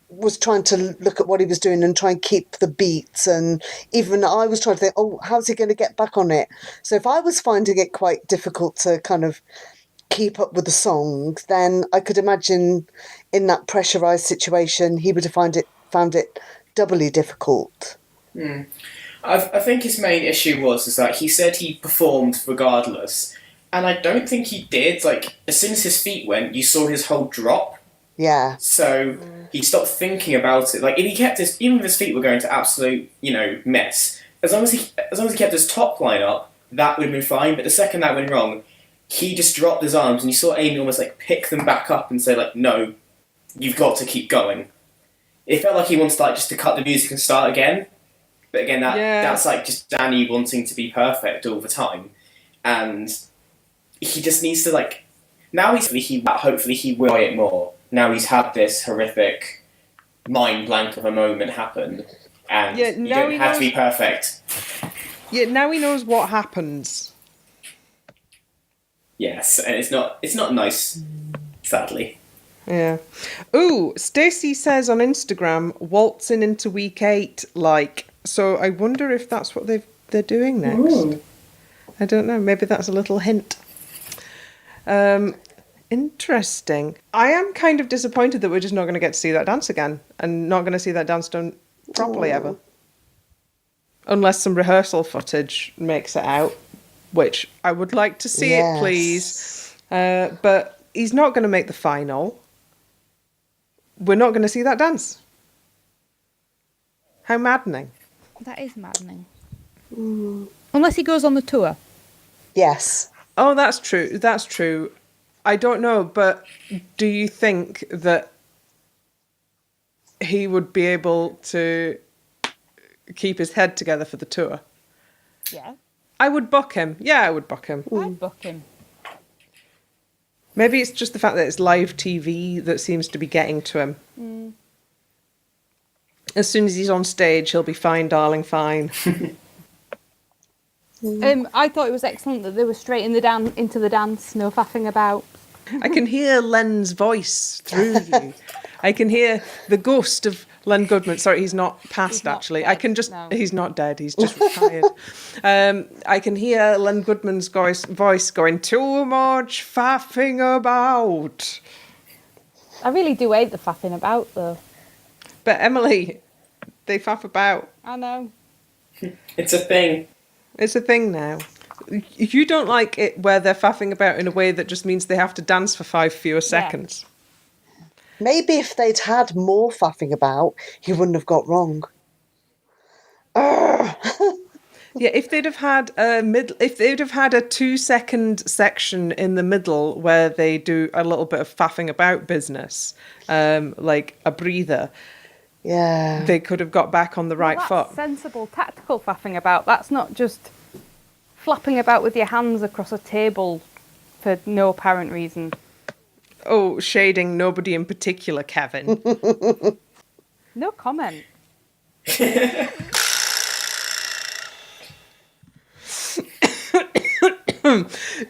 was trying to look at what he was doing and try and keep the beats, and even I was trying to think, oh, how's he going to get back on it? So if I was finding it quite difficult to kind of keep up with the song, then I could imagine in that pressurised situation he would have found it doubly difficult. I think his main issue is that he said he performed regardless, and I don't think he did. Like, as soon as his feet went, you saw his whole drop. Yeah. So he stopped thinking about it. Like, if he kept even if his feet were going to absolute, mess, as long as he kept his top line up, that would have been fine. But the second that went wrong, he just dropped his arms, and you saw Amy almost like pick them back up and say like, "No, you've got to keep going." It felt like he wanted just to cut the music and start again. But again, that's like just Danny wanting to be perfect all the time, and he just needs to now hopefully he will enjoy it more. Now he's had this horrific mind blank of a moment happen, and you don't have to be perfect. Yeah, now he knows what happens. Yes, and it's not nice, sadly. Yeah. Ooh, Stacey says on Instagram, waltzing into week 8, so I wonder if that's what they're doing next. Ooh. I don't know, maybe that's a little hint. Interesting. I am kind of disappointed that we're just not going to get to see that dance again, and not going to see that dance done properly ever. Unless some rehearsal footage makes it out, which I would like to see it, please. But he's not going to make the final. We're not going to see that dance. How maddening. That is maddening. Unless he goes on the tour. Yes. Oh, that's true. That's true. I don't know, but do you think that he would be able to keep his head together for the tour? Yeah. I would book him. Yeah, I would book him. I'd book him. Maybe it's just the fact that it's live TV that seems to be getting to him. As soon as he's on stage, he'll be fine, darling, fine. I thought it was excellent that they were straight into the dance, no faffing about. I can hear Len's voice through you. I can hear the ghost of Len Goodman. Sorry, he's not passed, actually. Dead, He's not dead, he's just retired. I can hear Len Goodman's voice going, too much faffing about. I really do hate the faffing about, though. But Emily, they faff about. I know. It's a thing. It's a thing now. You don't like it where they're faffing about in a way that just means they have to dance for 5 fewer seconds. Maybe if they'd had more faffing about, he wouldn't have got wrong. Yeah, if they'd have had a 2-second section in the middle where they do a little bit of faffing about business, like a breather, they could have got back on the right foot. Sensible, tactical faffing about. That's not just flapping about with your hands across a table for no apparent reason. Oh, shading nobody in particular, Kevin. No comment.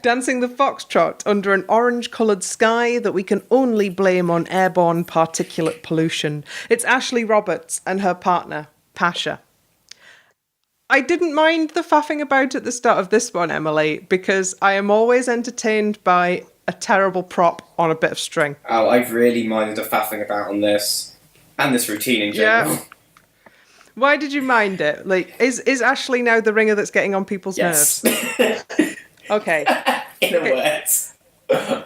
dancing the foxtrot under an orange-coloured sky that we can only blame on airborne particulate pollution. It's Ashley Roberts and her partner, Pasha. I didn't mind the faffing about at the start of this one, Emily, because I am always entertained by a terrible prop on a bit of string. Oh, I've really minded the faffing about on this. And this routine in general. Yeah. Why did you mind it? Like, is Ashley now the ringer that's getting on people's Yes. nerves? Okay. In a word.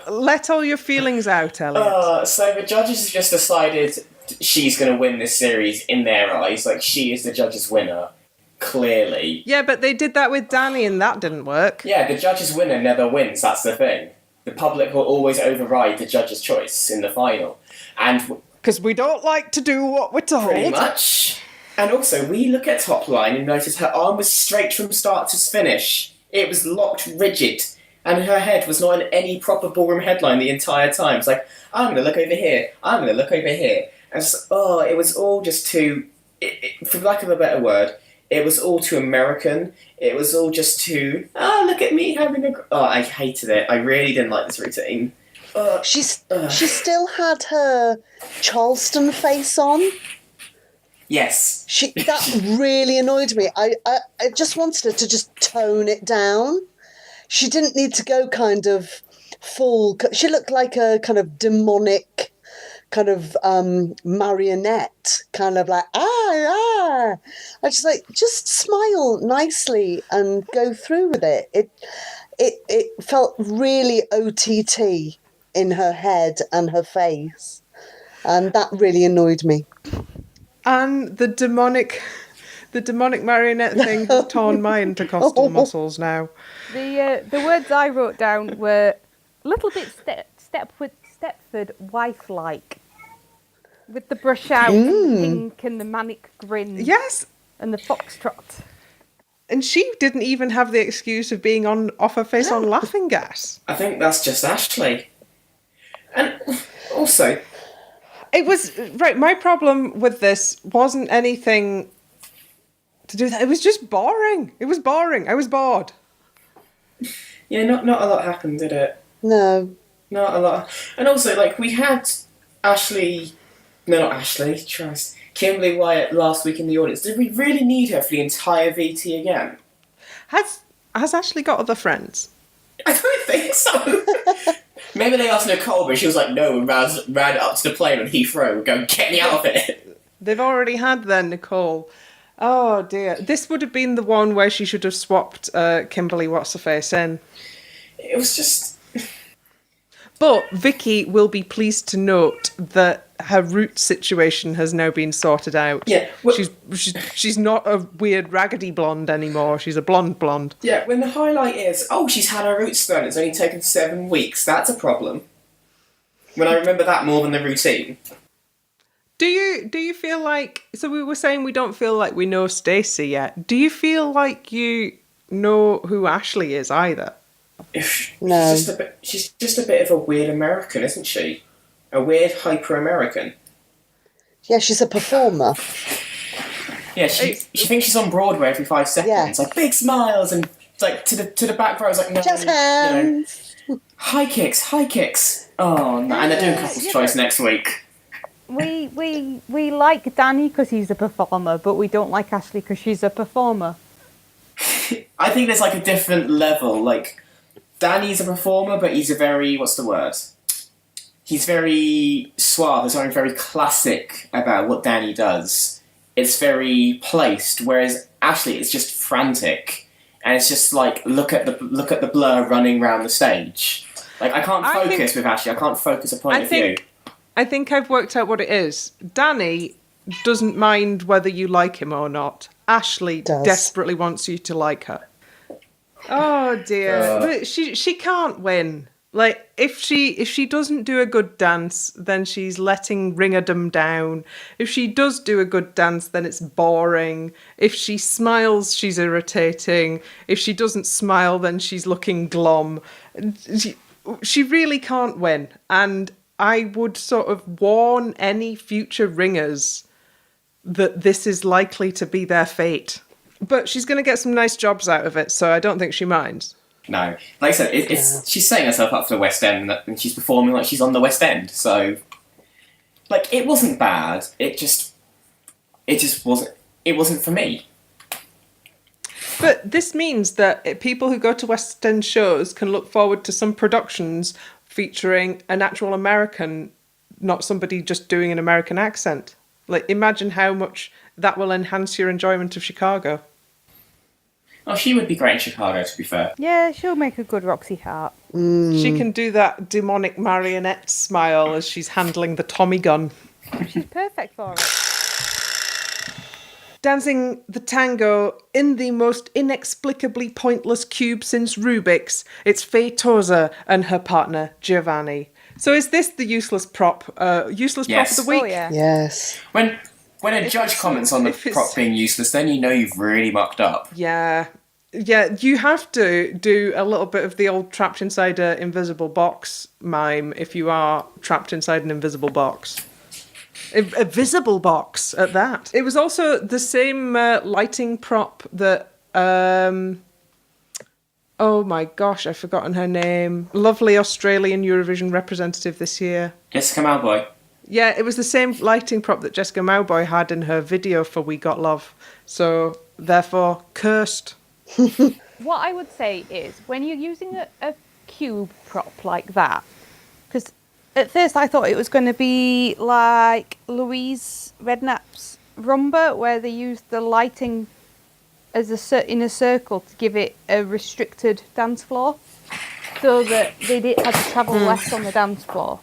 Let all your feelings out, Elliot. So the judges have just decided she's going to win this series in their eyes. Like, she is the judges' winner. Clearly. Yeah, but they did that with Danny and that didn't work. Yeah, the judge's winner never wins, that's the thing. The public will always override the judge's choice in the final. And because we don't like to do what we're told. pretty much. And also, we look at top line and notice her arm was straight from start to finish. It was locked rigid. And her head was not in any proper ballroom headline the entire time. It's like, I'm going to look over here. I'm going to look over here. And it was all just too... for lack of a better word... It was all too American. It was all just too, look at me having a... Oh, I hated it. I really didn't like this routine. She still had her Charleston face on. Yes. That really annoyed me. I just wanted her to just tone it down. She didn't need to go kind of full... She looked like a kind of demonic... kind of marionette, kind of like, I just like, just smile nicely and go through with it. It felt really OTT in her head and her face, and that really annoyed me. And the demonic marionette thing has torn my intercostal muscles now. The words I wrote down were a little bit Stepford wife-like, with the brush out and the pink and the manic grin. Yes. And the foxtrot. And she didn't even have the excuse of being off her face on laughing gas. I think that's just Ashley. And also... It was... Right, my problem with this wasn't anything to do with that. It was just boring. It was boring. I was bored. Yeah, not a lot happened, did it? No. Not a lot. And also, like, we had Ashley... No, not Ashley, trust. Kimberly Wyatt last week in the audience. Did we really need her for the entire VT again? Has Ashley got other friends? I don't think so. Maybe they asked Nicole, but she was like, no, and ran up to the plane on Heathrow, going, get me out of it. They've already had their Nicole. Oh dear. This would have been the one where she should have swapped Kimberly What's-Her-Face in. It was just... But Vicky will be pleased to note that her root situation has now been sorted out. Yeah. Well, she's not a weird raggedy blonde anymore. She's a blonde. Yeah, when the highlight is, she's had her roots done, it's only taken 7 weeks, that's a problem. When I remember that more than the routine. Do you feel like... So we were saying we don't feel like we know Stacey yet. Do you feel like you know who Ashley is either? No. She's just a bit of a weird American, isn't she? A weird hyper-American. Yeah, she's a performer. Yeah, she thinks she's on Broadway every 5 seconds. Yeah. Like, big smiles, and like to the back row, I was like, no. Just hands. High kicks. Oh, no. And they're doing couple's choice next week. We like Danny because he's a performer, but we don't like Ashley because she's a performer. I think there's like a different level. Like, Danny's a performer, but he's a very, what's the word? He's very suave. There's something very classic about what Danny does. It's very placed, whereas Ashley is just frantic, and it's just like look at the blur running around the stage. Like, I can't focus with Ashley. I can't focus a point of view. I think I've worked out what it is. Danny doesn't mind whether you like him or not. Ashley desperately wants you to like her. Oh dear. But she can't win. Like, if she doesn't do a good dance, then she's letting ringerdom down. If she does do a good dance, then it's boring. If she smiles, she's irritating. If she doesn't smile, then she's looking glum. She really can't win. And I would sort of warn any future ringers that this is likely to be their fate. But she's going to get some nice jobs out of it, so I don't think she minds. No. Like I said, she's setting herself up for the West End, and she's performing like she's on the West End. So, like, it wasn't bad. It just wasn't. It wasn't for me. But this means that people who go to West End shows can look forward to some productions featuring an actual American, not somebody just doing an American accent. Like, imagine how much that will enhance your enjoyment of Chicago. Oh, she would be great in Chicago, to be fair. Yeah, she'll make a good Roxy Hart. She can do that demonic marionette smile as she's handling the Tommy gun. She's perfect for it. Dancing the tango in the most inexplicably pointless cube since Rubik's, it's Faye Tozer and her partner, Giovanni. So is this the useless prop? Useless prop of the week? Oh, yeah. Yes. When a judge comments on the prop being useless, then you know you've really mucked up. Yeah. Yeah, you have to do a little bit of the old trapped inside an invisible box mime if you are trapped inside an invisible box. A visible box at that. It was also the same lighting prop that... oh my gosh, I've forgotten her name. Lovely Australian Eurovision representative this year. Jessica Malboy. Yeah, it was the same lighting prop that Jessica Mauboy had in her video for We Got Love. So, therefore, cursed. What I would say is, when you're using a cube prop like that, because at first I thought it was going to be like Louise Redknapp's Rumba, where they used the lighting as in a circle to give it a restricted dance floor, so that they had to travel less on the dance floor.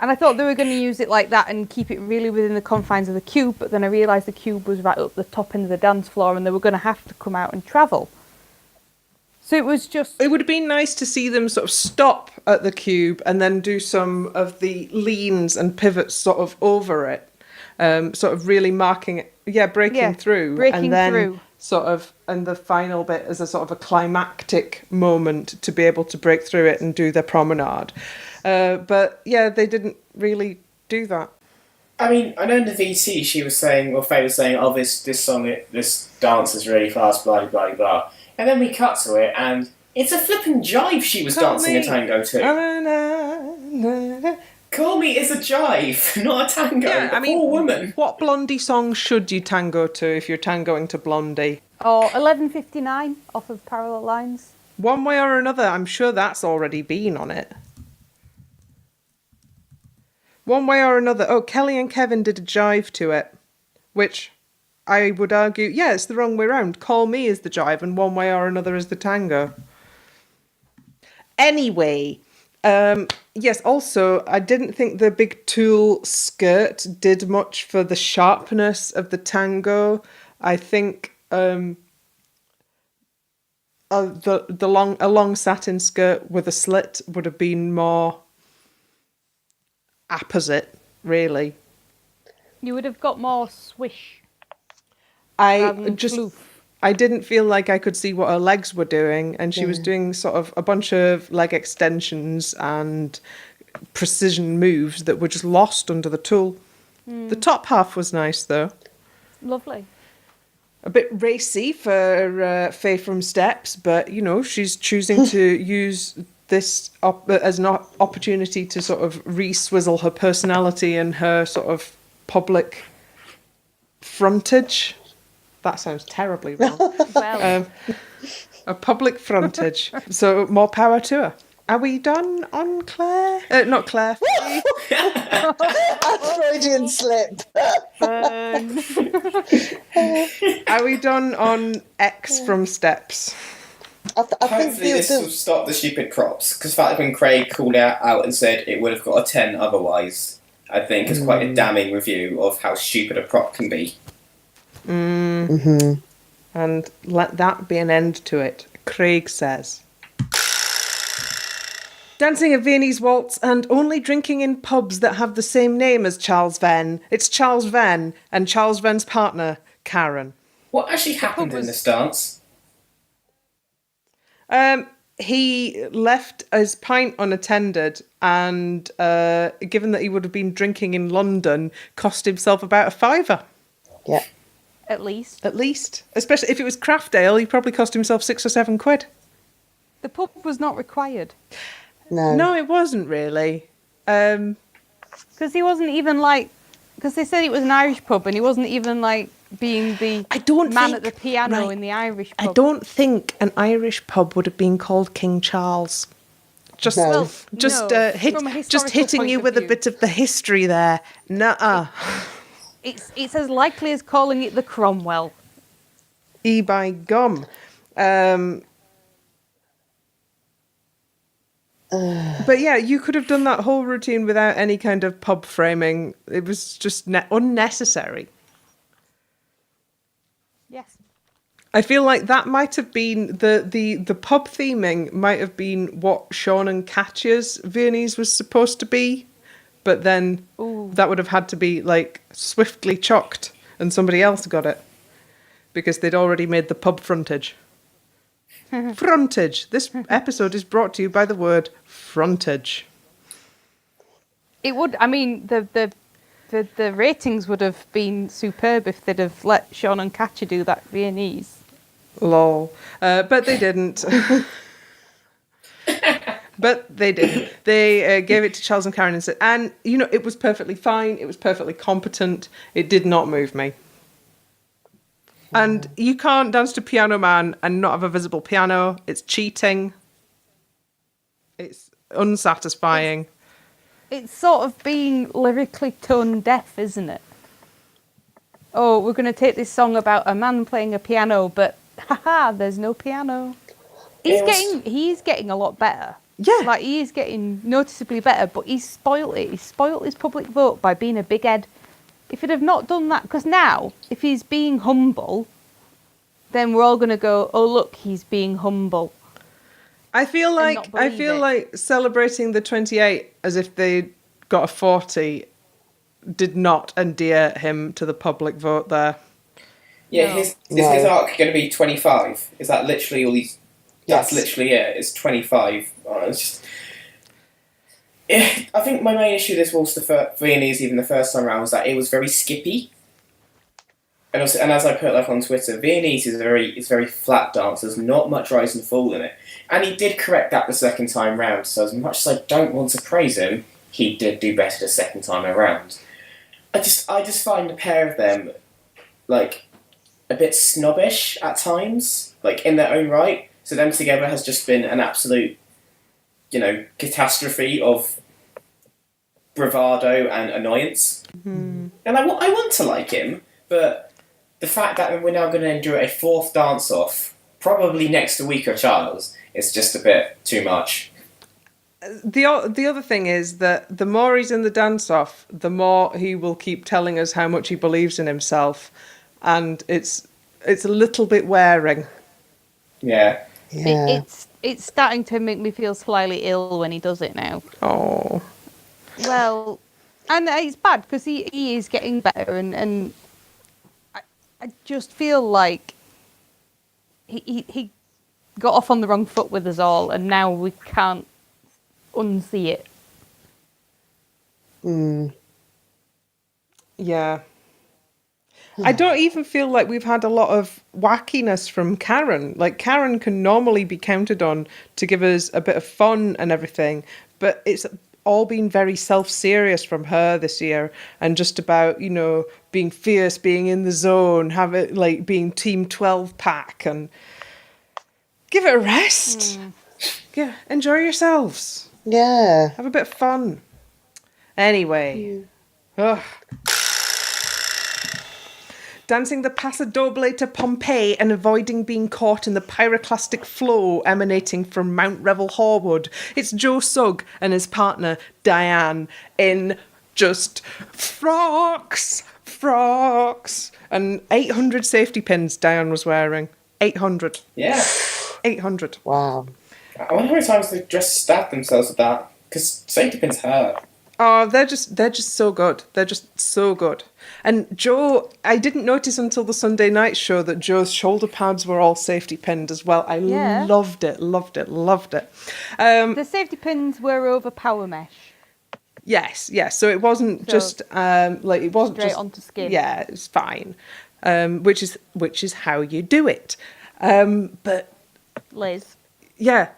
And I thought they were going to use it like that and keep it really within the confines of the cube, but then I realised the cube was right up the top end of the dance floor and they were going to have to come out and travel. So it was just... It would have been nice to see them sort of stop at the cube and then do some of the leans and pivots sort of over it, sort of really marking it, breaking through. Breaking and then through. Sort of, and the final bit as a sort of a climactic moment to be able to break through it and do their promenade. But yeah, they didn't really do that. I mean, I know in the VT she was saying, or Faye was saying, oh, this song, this dance is really fast, blah, blah, blah. And then we cut to it, and it's a flippin' jive she was dancing a tango to. Call Me is a jive, not a tango. Yeah, I mean, poor woman. What Blondie song should you tango to if you're tangoing to Blondie? Or 11:59 off of Parallel Lines. One Way or Another, I'm sure that's already been on it. One Way or Another. Oh, Kelly and Kevin did a jive to it, which I would argue, it's the wrong way round. Call Me is the jive and One Way or Another is the tango. Anyway, yes, also, I didn't think the big tulle skirt did much for the sharpness of the tango. I think a long satin skirt with a slit would have been more apposite, really. You would have got more swish. I didn't feel like I could see what her legs were doing, and she was doing sort of a bunch of leg extensions and precision moves that were just lost under the tulle. The top half was nice, though. Lovely. A bit racy for Faye from Steps, but, she's choosing to use this as an opportunity to sort of re-swizzle her personality and her sort of public frontage. That sounds terribly wrong. Well. A public frontage. So more power to her. Are we done on Claire? Not Claire. A Freudian slip. Are we done on X from Steps? I think hopefully this will stop the stupid props, because the fact when Craig called out and said it would have got a 10 otherwise, I think is quite a damning review of how stupid a prop can be. And let that be an end to it, Craig says. Dancing a Viennese waltz and only drinking in pubs that have the same name as Charles Venn. It's Charles Venn and Charles Venn's partner, Karen. What actually happened in this dance? He left his pint unattended and, given that he would have been drinking in London, cost himself about £5. Yeah. At least. Especially if it was craft ale, he probably cost himself £6 or £7. The pub was not required. No. No, it wasn't really. Because he wasn't even like... Because they said it was an Irish pub and he wasn't even like being the man at the piano in the Irish pub. I don't think an Irish pub would have been called King Charles. Just, No. Well, just, no, hit, from a just historical hitting point you of with a view. bit of the history there. Nuh-uh. It's as likely as calling it the Cromwell. E by gum. But yeah, you could have done that whole routine without any kind of pub framing. It was just unnecessary. Yes. I feel like that might have been the pub theming might have been what Sean and Katya's Viennese was supposed to be, but then that would have had to be like swiftly chucked and somebody else got it because they'd already made the pub frontage. Frontage. This episode is brought to you by the word frontage. It would. I mean, the ratings would have been superb if they'd have let Sean and Katya do that Viennese. Lol. But they didn't. But they didn't. They gave it to Charles and Karen and said, and you know, it was perfectly fine. It was perfectly competent. It did not move me. And you can't dance to Piano Man and not have a visible piano. It's cheating. It's unsatisfying. It's sort of being lyrically tone deaf, isn't it? Oh, we're going to take this song about a man playing a piano, but haha, there's no piano. He's getting a lot better. Yeah. Like, he is getting noticeably better, but he's spoilt it. He's spoilt his public vote by being a big head. If he'd have not done that, because now, if he's being humble, then we're all going to go, oh, look, he's being humble. I feel not like believe it. celebrating the 28 as if they got a 40 did not endear him to the public vote there. Yeah, No. is his arc going to be 25? Is that literally all these? Yes. That's literally it. It's 25. It's just. I think my main issue with this was the Viennese, even the first time around, was that it was very skippy. And also, and as I put like on Twitter, Viennese is very flat dance. There's not much rise and fall in it. And he did correct that the second time round. So as much as I don't want to praise him, he did do better the second time around. I just find the pair of them like a bit snobbish at times, like in their own right. So them together has just been an absolute, catastrophe of bravado and annoyance. Mm-hmm. And I want to like him, but the fact that we're now going to endure a fourth dance-off, probably next to weaker Charles, is just a bit too much. The other thing is that the more he's in the dance-off, the more he will keep telling us how much he believes in himself, and it's a little bit wearing. Yeah. Yeah. It's starting to make me feel slightly ill when he does it now. Oh. Well, and it's bad because he is getting better, and I just feel like he got off on the wrong foot with us all, and now we can't unsee it. Yeah. I don't even feel like we've had a lot of wackiness from Karen. Like, Karen can normally be counted on to give us a bit of fun and everything, but it's all been very self-serious from her this year, and just about, being fierce, being in the zone, being Team 12 pack, and give it a rest. Yeah, enjoy yourselves. Yeah. Have a bit of fun. Anyway. Ugh. Dancing the Paso Doble to Pompeii and avoiding being caught in the pyroclastic flow emanating from Mount Revel Horwood. It's Joe Sugg and his partner Diane in just frocks, and 800 safety pins Diane was wearing. 800. Yeah. 800. Wow. I wonder how many times they've just stabbed themselves with that, because safety pins hurt. Oh, they're just so good. They're just so good. And Joe, I didn't notice until the Sunday night show that Joe's shoulder pads were all safety pinned as well. I loved it. The safety pins were over power mesh. Yes. So it wasn't just it wasn't straight just onto skin. Yeah, it's fine. Which is how you do it. But Liz. yeah,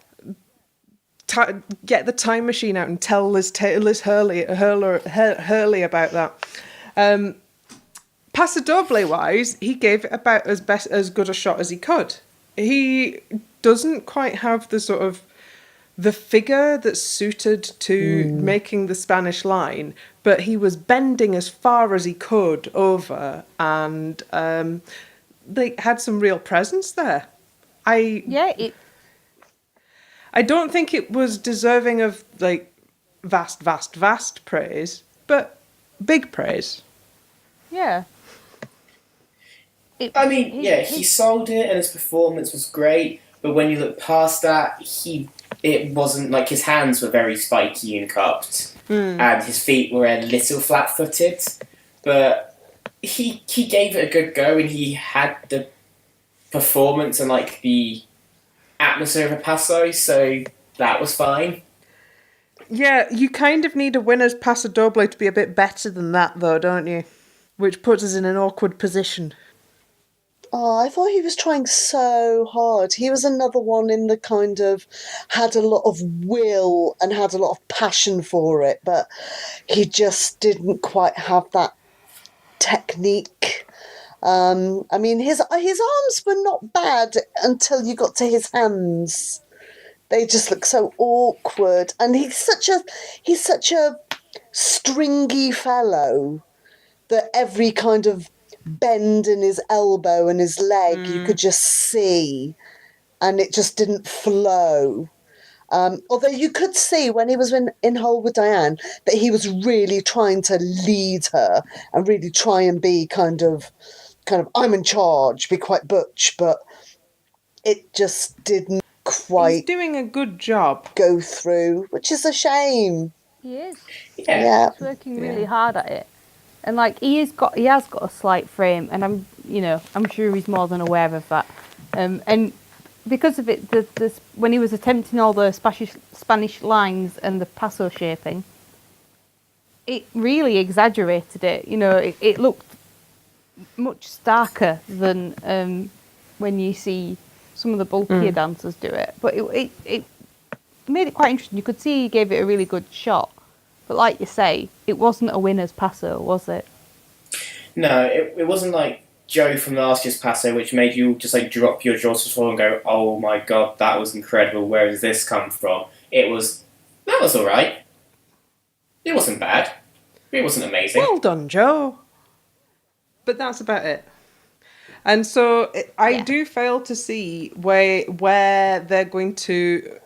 get the time machine out and tell Liz Hurley about that. Paso Doble wise, he gave it about as good a shot as he could. He doesn't quite have the sort of the figure that's suited to making the Spanish line, but he was bending as far as he could over, and they had some real presence there. I don't think it was deserving of like vast praise, but big praise. Yeah. He sold it and his performance was great, but when you look past that, it wasn't like his hands were very spiky and cupped, and his feet were a little flat-footed, but he gave it a good go, and he had the performance and like the atmosphere of a Paso, so that was fine. Yeah, you kind of need a winner's Paso Doble to be a bit better than that, though, don't you? Which puts us in an awkward position. Oh, I thought he was trying so hard. He was another one in the kind of had a lot of will and had a lot of passion for it, but he just didn't quite have that technique. I mean, his arms were not bad until you got to his hands. They just look so awkward, and he's such a stringy fellow that every kind of bend in his elbow and his leg you could just see, and it just didn't flow. Although you could see when he was in Hole with Diane that he was really trying to lead her and really try and be kind of I'm in charge, be quite butch, but it just didn't quite He's doing a good job. go through, which is a shame. He is. Yeah. He's working really hard at it. And like he has got a slight frame, and I'm sure he's more than aware of that. And because of it, when he was attempting all the Spanish lines and the paso shaping, it really exaggerated it. You know, it looked much starker than when you see some of the bulkier dancers do it. But it made it quite interesting. You could see he gave it a really good shot. But like you say, it wasn't a winner's paso, was it? No, it wasn't like Joe from last year's paso, which made you just like drop your jaws to the floor and go, "Oh my god, that was incredible! Where does this come from?" That was all right. It wasn't bad. It wasn't amazing. Well done, Joe. But that's about it. And so I do fail to see where they're going to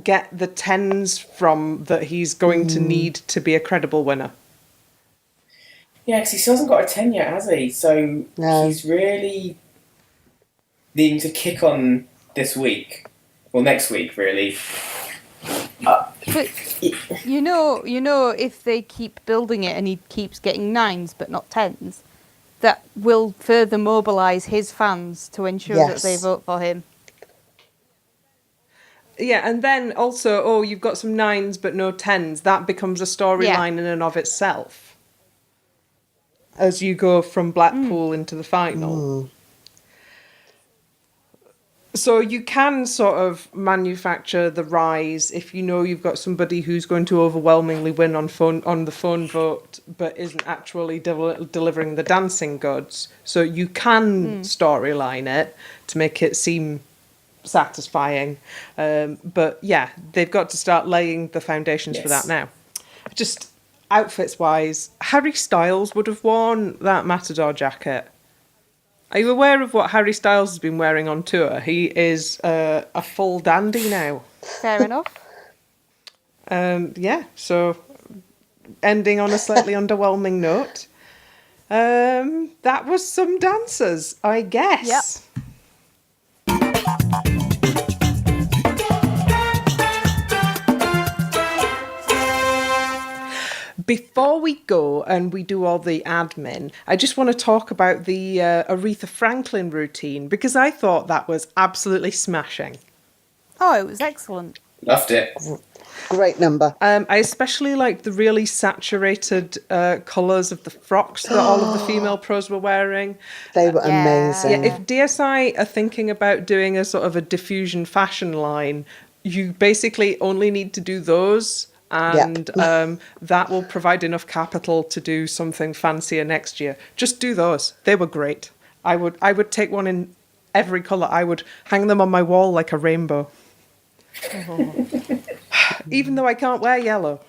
get the tens from that he's going to need to be a credible winner. Yeah, because he still hasn't got a 10 yet, has he? So he's really needing to kick on this week. Well, next week, really. But you know, if they keep building it and he keeps getting 9s but not 10s, that will further mobilise his fans to ensure that they vote for him. Yeah, and then also, you've got some 9s but no 10s. That becomes a storyline in and of itself. As you go from Blackpool into the final. So you can sort of manufacture the rise if you know you've got somebody who's going to overwhelmingly win on the phone vote, but isn't actually delivering the dancing goods. So you can storyline it to make it seem satisfying. But yeah, they've got to start laying the foundations for that now. Just outfits wise, Harry Styles would have worn that Matador jacket. Are you aware of what Harry Styles has been wearing on tour? He is a full dandy now. Fair enough. Yeah, so ending on a slightly underwhelming note. That was some dancers, I guess. Yep. Before we go and we do all the admin, I just want to talk about the Aretha Franklin routine, because I thought that was absolutely smashing. Oh, it was excellent. Loved it. Great number. I especially liked the really saturated colours of the frocks that all of the female pros were wearing. They were amazing. Yeah, if DSI are thinking about doing a sort of a diffusion fashion line, you basically only need to do those, and that will provide enough capital to do something fancier next year. Just do those. They were great. I would take one in every colour. I would hang them on my wall like a rainbow. Even though I can't wear yellow.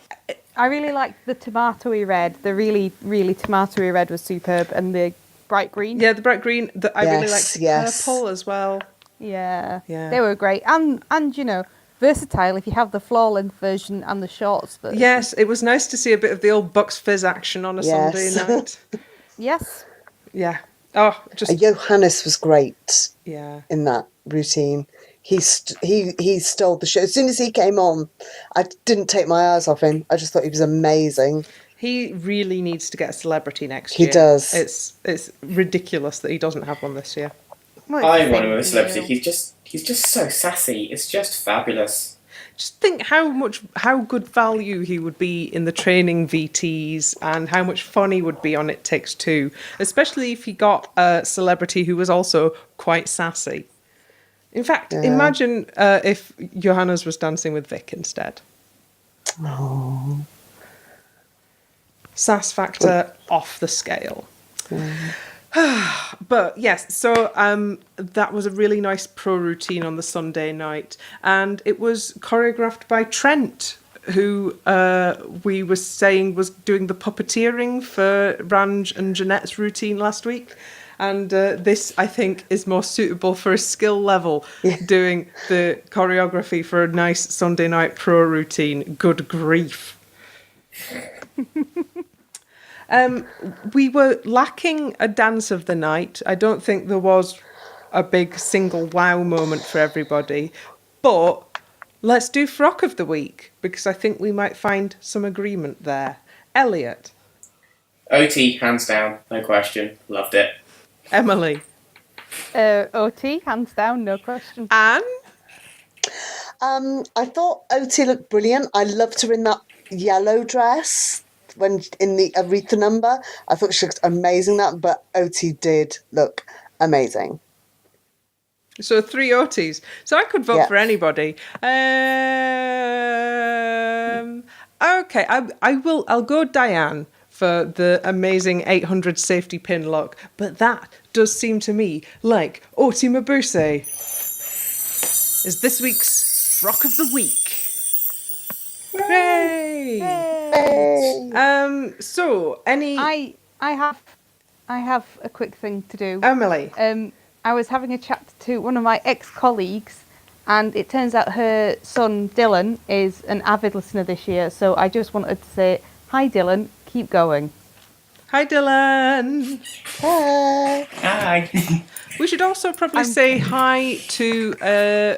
I really liked the tomatoey red. The really, really tomatoey red was superb, and the bright green. Yeah, the bright green. I really liked the purple as well. Yeah, Yeah. they were great, and you know, versatile if you have the floor length version and the shorts version. Yes, it was nice to see a bit of the old Bucks Fizz action on a Sunday night. Yes. Yeah. Oh, just Johannes was great. Yeah. In that routine, he stole the show. As soon as he came on, I didn't take my eyes off him. I just thought he was amazing. He really needs to get a celebrity next year. He does. It's ridiculous that he doesn't have one this year. Well, I want him as a celebrity. He's just so sassy. It's just fabulous. Just think how good value he would be in the training VTs, and how much fun he would be on It Takes Two, especially if he got a celebrity who was also quite sassy. In fact, imagine if Johannes was dancing with Vic instead. Oh. Sass factor off the scale. But yes, so that was a really nice pro routine on the Sunday night, and it was choreographed by Trent, who we were saying was doing the puppeteering for Ranj and Jeanette's routine last week. And this, I think, is more suitable for a skill level, doing the choreography for a nice Sunday night pro routine. Good grief. We were lacking a dance of the night. I don't think there was a big single wow moment for everybody. But let's do frock of the week, because I think we might find some agreement there. Elliot. OT, hands down, no question. Loved it. Emily. OT, hands down, no question. Anne. I thought OT looked brilliant. I loved her in that yellow dress when in the Aretha number. I thought she looked amazing but OT did look amazing. So 3 OTs. So I could vote for anybody. Okay, I'll go Diane for the amazing 800 safety pin look, but that does seem to me like OT Mabuse is this week's frock of the week. Hooray! Hey. So any I have a quick thing to do. Emily. I was having a chat to one of my ex-colleagues, and it turns out her son Dylan is an avid listener this year. So I just wanted to say, hi Dylan, keep going. Hi Dylan. Hey. Hi. We should also probably say hi to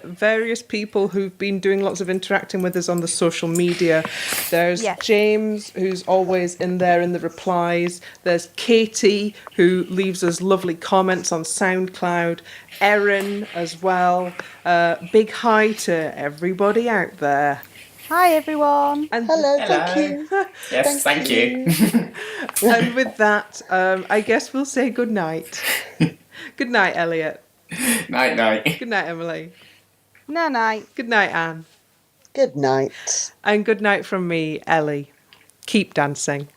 various people who've been doing lots of interacting with us on the social media. There's James, who's always in there in the replies. There's Katie, who leaves us lovely comments on SoundCloud. Erin as well. Big hi to everybody out there. Hi everyone. And Hello, thank you. Yes, thank you. And with that, I guess we'll say good night. Good night, Elliot. Night, night. Good night, Emily. Night. Good night, Anne. Good night. And good night from me, Ellie. Keep dancing.